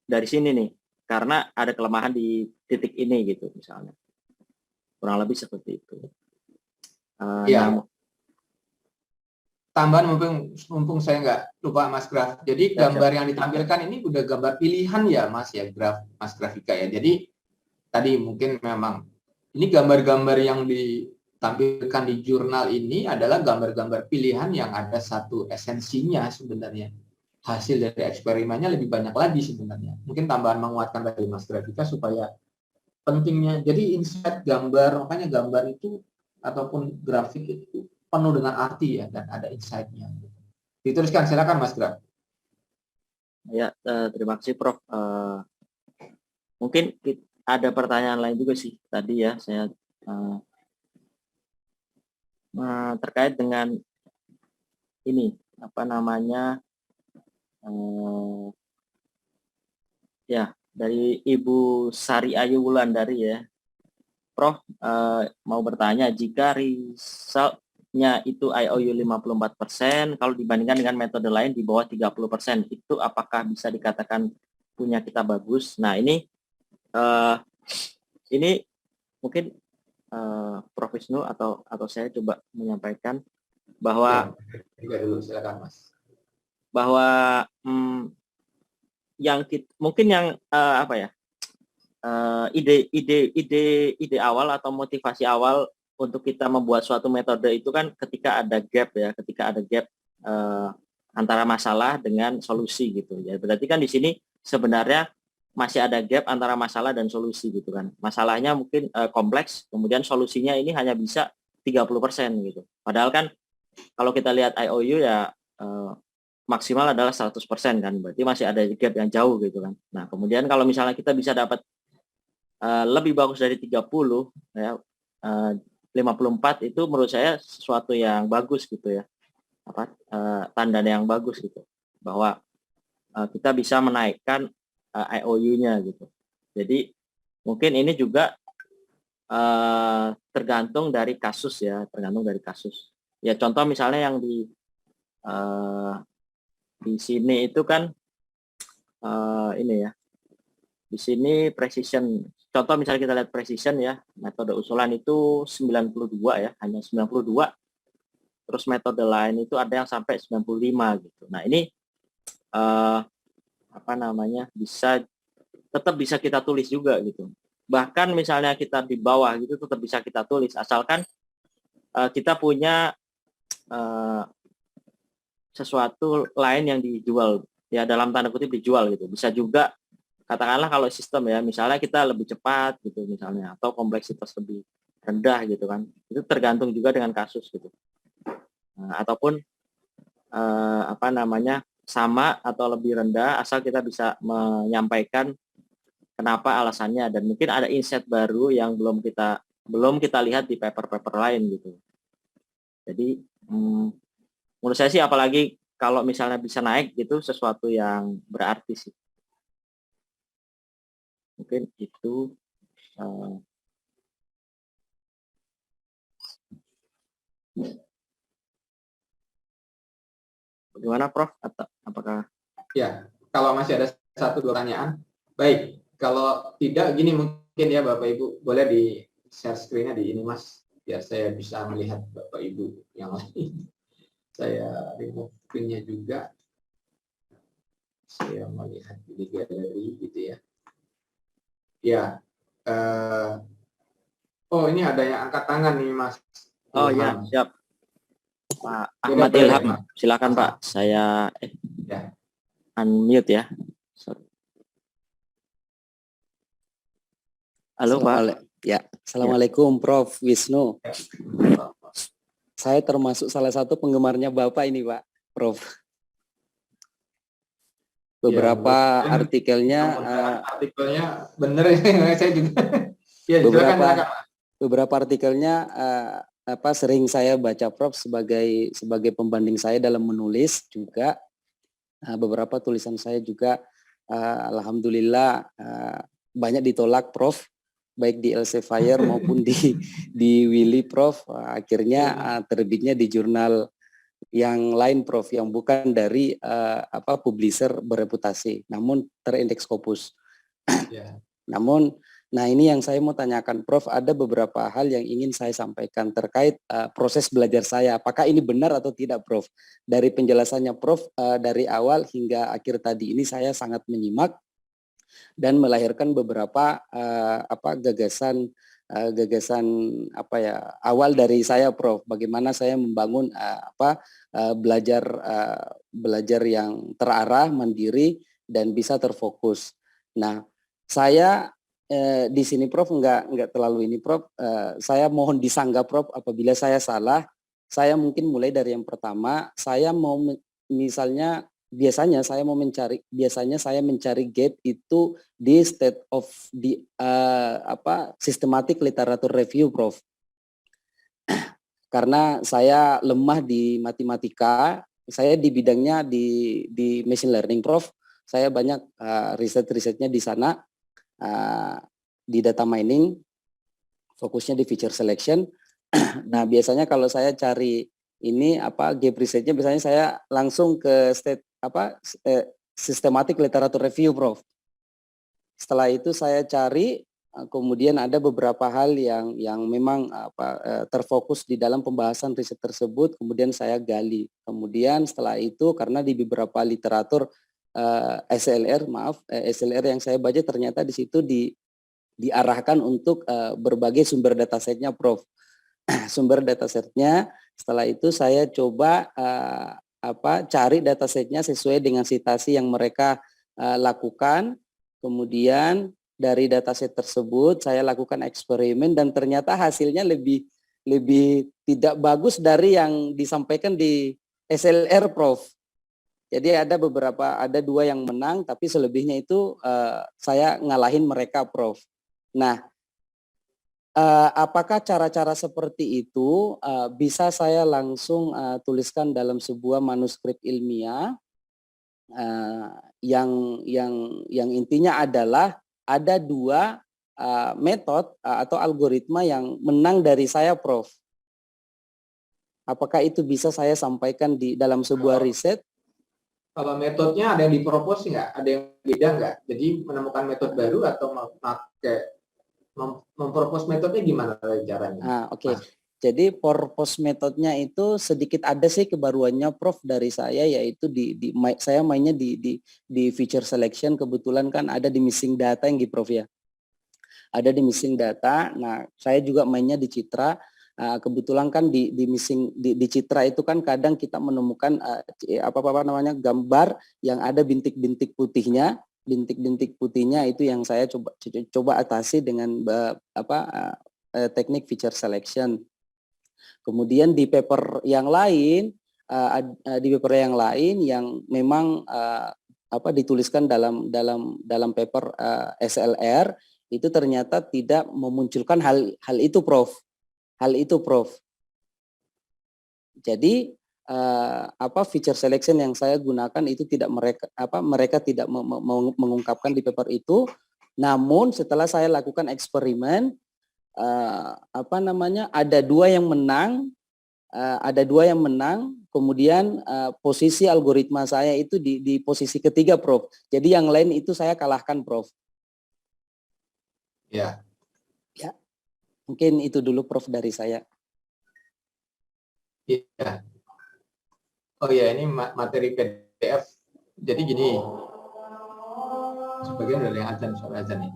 [SPEAKER 2] dari sini nih karena ada kelemahan di titik ini gitu misalnya. Kurang lebih seperti itu.
[SPEAKER 1] Iya. Tambahan mumpung saya nggak lupa Mas Graf. Jadi gambar yang ditampilkan ini udah gambar pilihan ya Mas ya, Mas Grafika ya. Jadi tadi mungkin memang ini gambar-gambar yang ditampilkan di jurnal ini adalah gambar-gambar pilihan yang ada satu esensinya sebenarnya. Hasil dari eksperimennya lebih banyak lagi sebenarnya. Mungkin tambahan menguatkan dari Mas Grafika supaya pentingnya. Jadi insight gambar, makanya gambar itu ataupun grafik itu penuh dengan arti ya dan ada insight-nya. Diteruskan, silakan Mas Graf.
[SPEAKER 2] Ya, terima kasih Prof. Mungkin ada pertanyaan lain juga sih tadi ya, saya terkait dengan ini apa namanya ya dari Ibu Sari Ayu Wulandari ya, Prof. Mau bertanya, jika resultnya itu IOU 54%, kalau dibandingkan dengan metode lain di bawah 30%, itu apakah bisa dikatakan punya kita bagus? Nah, ini mungkin Prof. Wisnu atau saya coba menyampaikan bahwa
[SPEAKER 1] dulu, silakan Mas.
[SPEAKER 2] Bahwa mungkin yang apa ya, ide awal atau motivasi awal untuk kita membuat suatu metode itu kan ketika ada gap ya, ketika ada gap antara masalah dengan solusi gitu ya. Berarti kan di sini sebenarnya masih ada gap antara masalah dan solusi gitu kan. Masalahnya mungkin kompleks, kemudian solusinya ini hanya bisa 30% gitu. Padahal kan kalau kita lihat IOU ya maksimal adalah 100% kan, berarti masih ada gap yang jauh gitu kan. Nah kemudian kalau misalnya kita bisa dapat lebih bagus dari 30 ya, 54 itu menurut saya sesuatu yang bagus gitu ya, tanda yang bagus gitu, bahwa kita bisa menaikkan IOU-nya gitu. Jadi mungkin ini juga tergantung dari kasus ya, tergantung dari kasus. Ya contoh misalnya yang di sini itu kan ini ya, di sini precision. Contoh misalnya kita lihat precision ya, metode usulan itu 92 ya, hanya 92. Terus metode lain itu ada yang sampai 95 gitu. Nah ini tetap bisa kita tulis juga gitu. Bahkan misalnya kita di bawah gitu tetap bisa kita tulis, asalkan kita punya sesuatu lain yang dijual ya, dalam tanda kutip dijual gitu. Bisa juga katakanlah kalau sistem ya, misalnya kita lebih cepat gitu misalnya, atau kompleksitas lebih rendah gitu kan, itu tergantung juga dengan kasus gitu. Ataupun sama atau lebih rendah, asal kita bisa menyampaikan kenapa alasannya, dan mungkin ada insight baru yang belum kita lihat di paper-paper lain gitu. Jadi menurut saya sih, apalagi kalau misalnya bisa naik gitu, sesuatu yang berarti sih. Mungkin itu bagaimana Prof? Apakah
[SPEAKER 1] Ya, kalau masih ada 1-2 pertanyaan, baik. Kalau tidak, gini mungkin ya Bapak Ibu, boleh di share screen-nya di ini Mas, biar saya bisa melihat Bapak Ibu yang lain. Saya remove screen-nya juga. Saya melihat di galeri gitu ya. Ya, oh ini ada yang angkat tangan nih Mas.
[SPEAKER 2] Oh ya, siap. Pak Ahmad Ilham, silakan Pak. Saya
[SPEAKER 1] ya.
[SPEAKER 2] Unmute ya. Sorry. Halo Pak.
[SPEAKER 3] Ya, Assalamualaikum Prof. Wisnu.
[SPEAKER 1] Ya.
[SPEAKER 3] Saya termasuk salah satu penggemarnya Bapak ini Pak, Prof. Beberapa
[SPEAKER 1] ya,
[SPEAKER 3] artikelnya
[SPEAKER 1] bener ya, saya juga. Ya,
[SPEAKER 3] beberapa artikelnya sering saya baca Prof sebagai pembanding saya dalam menulis juga. Beberapa tulisan saya juga alhamdulillah banyak ditolak Prof, baik di Elsevier maupun di Willy Prof. Akhirnya terbitnya di jurnal yang lain Prof, yang bukan dari publisher bereputasi, namun terindeks Scopus. Yeah. Namun, nah ini yang saya mau tanyakan Prof, ada beberapa hal yang ingin saya sampaikan terkait proses belajar saya. Apakah ini benar atau tidak Prof? Dari penjelasannya Prof dari awal hingga akhir tadi ini saya sangat menyimak dan melahirkan beberapa gagasan awal dari saya Prof, bagaimana saya membangun belajar yang terarah, mandiri dan bisa terfokus. Nah, saya di sini Prof enggak terlalu ini Prof, saya mohon disanggah Prof apabila saya salah. Saya mungkin mulai dari yang pertama, saya mau misalnya biasanya saya mencari gap itu di state of the systematic literature review Prof. Karena saya lemah di matematika, saya di bidangnya di machine learning Prof. Saya banyak risetnya di sana, di data mining, fokusnya di feature selection. Nah biasanya kalau saya cari ini gap risetnya, biasanya saya langsung ke systematic literature review Prof. Setelah itu saya cari, kemudian ada beberapa hal yang memang terfokus di dalam pembahasan riset tersebut, kemudian saya gali. Kemudian setelah itu karena di beberapa literatur SLR yang saya baca ternyata di situ diarahkan untuk berbagai sumber datasetnya Prof. Sumber datasetnya, setelah itu saya coba cari datasetnya sesuai dengan citasi yang mereka lakukan. Kemudian dari dataset tersebut saya lakukan eksperimen dan ternyata hasilnya lebih lebih tidak bagus dari yang disampaikan di SLR, Prof. Jadi ada dua yang menang, tapi selebihnya itu saya ngalahin mereka, Prof. Nah, apakah cara-cara seperti itu bisa saya langsung tuliskan dalam sebuah manuskrip ilmiah yang intinya adalah ada dua metode atau algoritma yang menang dari saya, Prof. Apakah itu bisa saya sampaikan di dalam sebuah riset?
[SPEAKER 1] Kalau metodenya ada yang dipropos nggak? Ada yang beda nggak? Jadi menemukan metode baru atau mempropos metodenya gimana caranya?
[SPEAKER 3] Oke. Jadi purpose metodenya itu sedikit ada sih kebaruannya, Prof, dari saya, yaitu saya mainnya di feature selection. Kebetulan kan ada di missing data yang di Prof ya. Ada di missing data. Nah, saya juga mainnya di citra. Kebetulan kan di citra itu kan kadang kita menemukan gambar yang ada bintik-bintik putihnya. Bintik-bintik putihnya itu yang saya coba atasi dengan teknik feature selection. Kemudian di paper yang lain yang memang dituliskan dalam paper SLR itu ternyata tidak memunculkan hal itu, Prof. Jadi feature selection yang saya gunakan itu mereka tidak mengungkapkan di paper itu. Namun setelah saya lakukan eksperimen, ada dua yang menang, kemudian posisi algoritma saya itu di posisi ketiga, Prof. Jadi yang lain itu saya kalahkan, Prof.
[SPEAKER 1] Ya.
[SPEAKER 3] Ya. Mungkin itu dulu, Prof, dari saya.
[SPEAKER 1] Iya. Oh ya, ini materi PDF. Jadi gini, sebagian dari yang suara azan ini.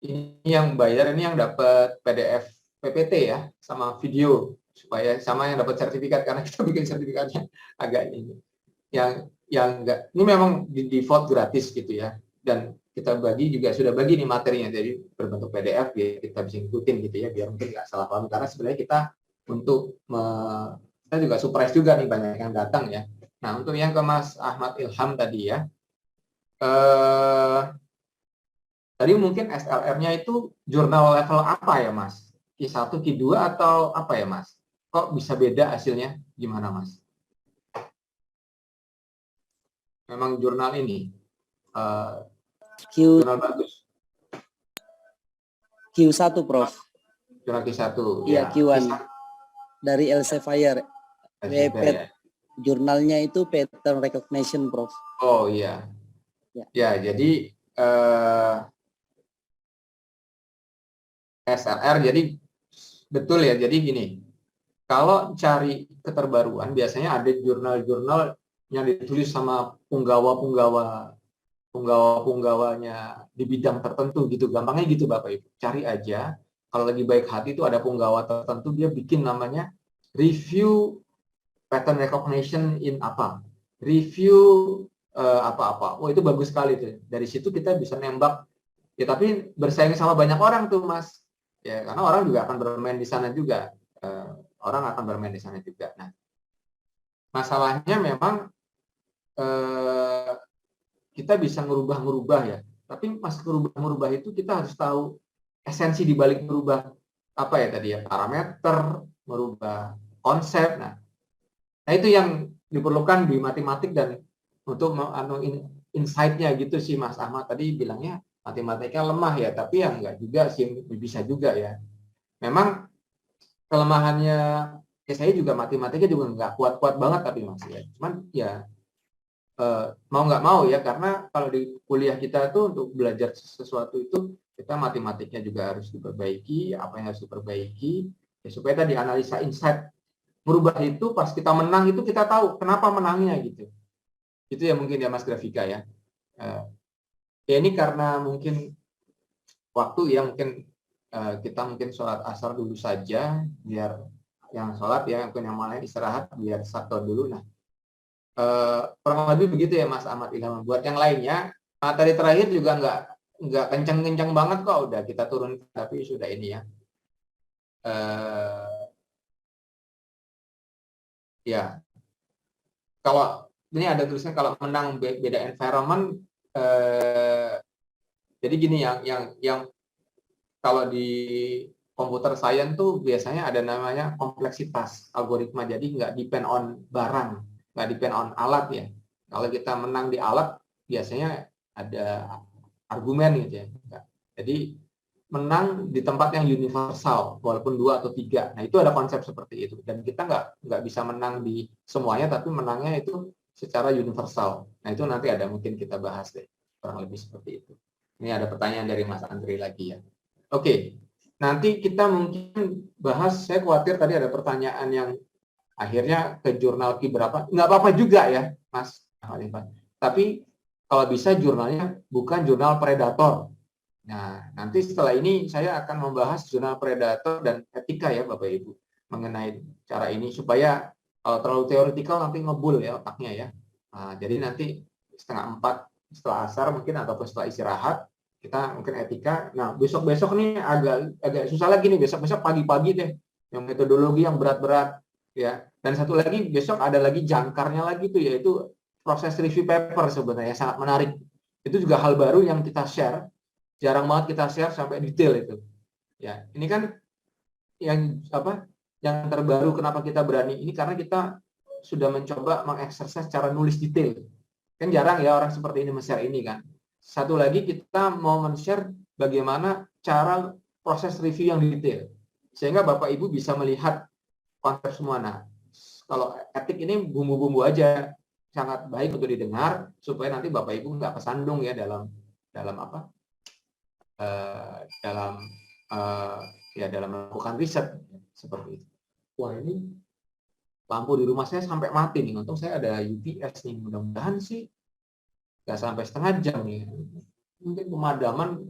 [SPEAKER 1] Ini yang bayar, ini yang dapat PDF PPT ya, sama video, supaya sama yang dapat sertifikat, karena kita bikin sertifikatnya agak ini. Yang enggak, ini memang di default gratis gitu ya, dan kita sudah bagi nih materinya, jadi berbentuk PDF biar kita bisa ngikutin gitu ya, biar mungkin nggak salah paham, karena sebenarnya kita kita juga surprise juga nih, banyak yang datang ya. Nah, untuk yang ke Mas Ahmad Ilham tadi ya, tadi mungkin SLR-nya itu jurnal level apa ya, Mas? Q1, Q2 atau apa ya, Mas? Kok bisa beda hasilnya? Gimana, Mas? Memang jurnal ini jurnal bagus.
[SPEAKER 3] Q1, Prof.
[SPEAKER 1] Jurnal Q1.
[SPEAKER 3] Iya, Q1. Dari Elsevier. Jurnalnya itu pattern recognition, Prof.
[SPEAKER 1] Oh iya. Ya, jadi SLR, jadi betul ya, jadi gini, kalau cari keterbaruan biasanya ada jurnal-jurnal yang ditulis sama punggawanya di bidang tertentu gitu, gampangnya gitu Bapak Ibu, cari aja, kalau lagi baik hati itu ada punggawa tertentu, dia bikin namanya review pattern recognition in review apa-apa, itu bagus sekali tuh, dari situ kita bisa nembak ya, tapi bersaing sama banyak orang tuh, Mas. Ya, karena orang juga akan bermain di sana juga. Nah, masalahnya memang kita bisa ngerubah ya. Tapi pas ngerubah itu kita harus tahu esensi di balik merubah apa ya tadi ya, parameter, merubah konsep. Nah itu yang diperlukan di matematik, dan untuk insight-nya gitu sih Mas Ahmad tadi bilangnya matematika lemah ya, tapi yang enggak juga sih, bisa juga ya. Memang kelemahannya ya, saya juga matematika juga nggak kuat-kuat banget tapi Mas ya. Cuman ya mau nggak mau ya, karena kalau di kuliah kita tuh untuk belajar sesuatu itu kita matematiknya juga harus diperbaiki, apa yang harus diperbaiki ya, supaya tadi analisa insight merubah itu pas kita menang itu kita tahu kenapa menangnya gitu. Itu ya mungkin ya Mas Grafika ya. Ya ini karena mungkin waktu ya, mungkin kita mungkin sholat asar dulu saja, biar yang sholat ya, mungkin yang lain istirahat biar satu dulu. Nah kurang lebih begitu ya Mas Ahmad Ilham. Buat yang lainnya materi terakhir juga nggak kencang-kencang banget kok, udah kita turun tapi sudah ini ya. Ya, kalau ini ada tulisan kalau menang beda environment, jadi gini, yang kalau di komputer science tuh biasanya ada namanya kompleksitas algoritma, jadi nggak depend on barang, nggak depend on alat ya. Kalau kita menang di alat biasanya ada argumen gitu ya. Jadi menang di tempat yang universal walaupun 2 atau 3. Nah, itu ada konsep seperti itu, dan kita nggak bisa menang di semuanya, tapi menangnya itu secara universal. Nah, itu nanti ada mungkin kita bahas deh, kurang lebih seperti itu. Ini ada pertanyaan dari Mas Andri lagi ya. Oke, nanti kita mungkin bahas, saya khawatir tadi ada pertanyaan yang akhirnya ke jurnal Q berapa, nggak apa-apa juga ya Mas Khalifah, tapi kalau bisa jurnalnya bukan jurnal predator. Nah, nanti setelah ini saya akan membahas jurnal predator dan etika ya Bapak Ibu mengenai cara ini, supaya kalau terlalu teoretikal nanti ngebul ya otaknya ya. Nah, jadi nanti 3:30 setelah asar mungkin ataupun setelah istirahat kita mungkin etika. Nah, besok-besok nih agak susah lagi nih, besok-besok pagi-pagi deh yang metodologi yang berat-berat ya. Dan satu lagi besok ada lagi jangkarnya lagi tuh, yaitu proses review paper, sebenarnya sangat menarik. Itu juga hal baru yang kita share, jarang banget kita share sampai detail itu. Ya, ini kan yang yang terbaru, kenapa kita berani ini karena kita sudah mencoba mengeksersis cara nulis detail. Kan jarang ya orang seperti ini men-share ini kan. Satu lagi kita mau men-share bagaimana cara proses review yang detail. Sehingga Bapak Ibu bisa melihat konsep semua. Nah, kalau etik ini bumbu-bumbu aja, sangat baik untuk didengar supaya nanti Bapak Ibu nggak kesandung ya dalam dalam melakukan riset seperti itu. Wah, ini lampu di rumah saya sampai mati nih. Untung saya ada UPS nih. Mudah-mudahan sih nggak sampai setengah jam nih. Mungkin pemadaman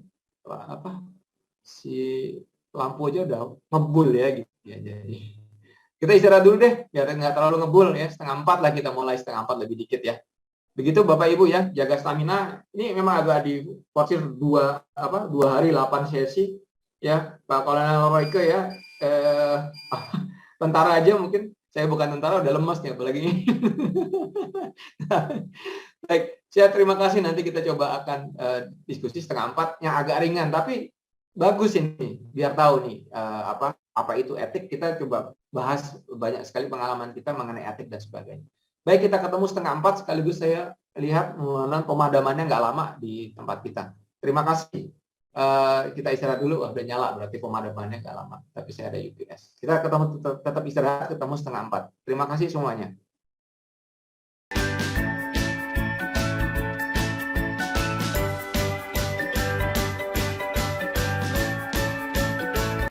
[SPEAKER 1] si lampu aja udah ngebul ya gitu ya. Jadi kita istirahat dulu deh, biar nggak terlalu ngebul ya. 3:30 lah kita mulai, 3:30 lebih dikit ya. Begitu Bapak Ibu ya, jaga stamina. Ini memang agak diporsir 2 hari 8 sesi ya. Pak Kolonel Royke ya, tentara aja mungkin, saya bukan tentara udah lemes nih apalagi ini. Baik, saya terima kasih, nanti kita coba akan diskusi 3:30 yang agak ringan tapi bagus ini, biar tahu nih apa itu etik. Kita coba bahas banyak sekali pengalaman kita mengenai etik dan sebagainya. Baik, kita ketemu 3:30 sekaligus saya lihat pemadamannya nggak lama di tempat kita. Terima kasih. Kita istirahat dulu. Udah nyala berarti pemadamannya nggak lama. Tapi saya ada UPS. Kita ketemu tetap istirahat, ketemu 3:30. Terima kasih semuanya.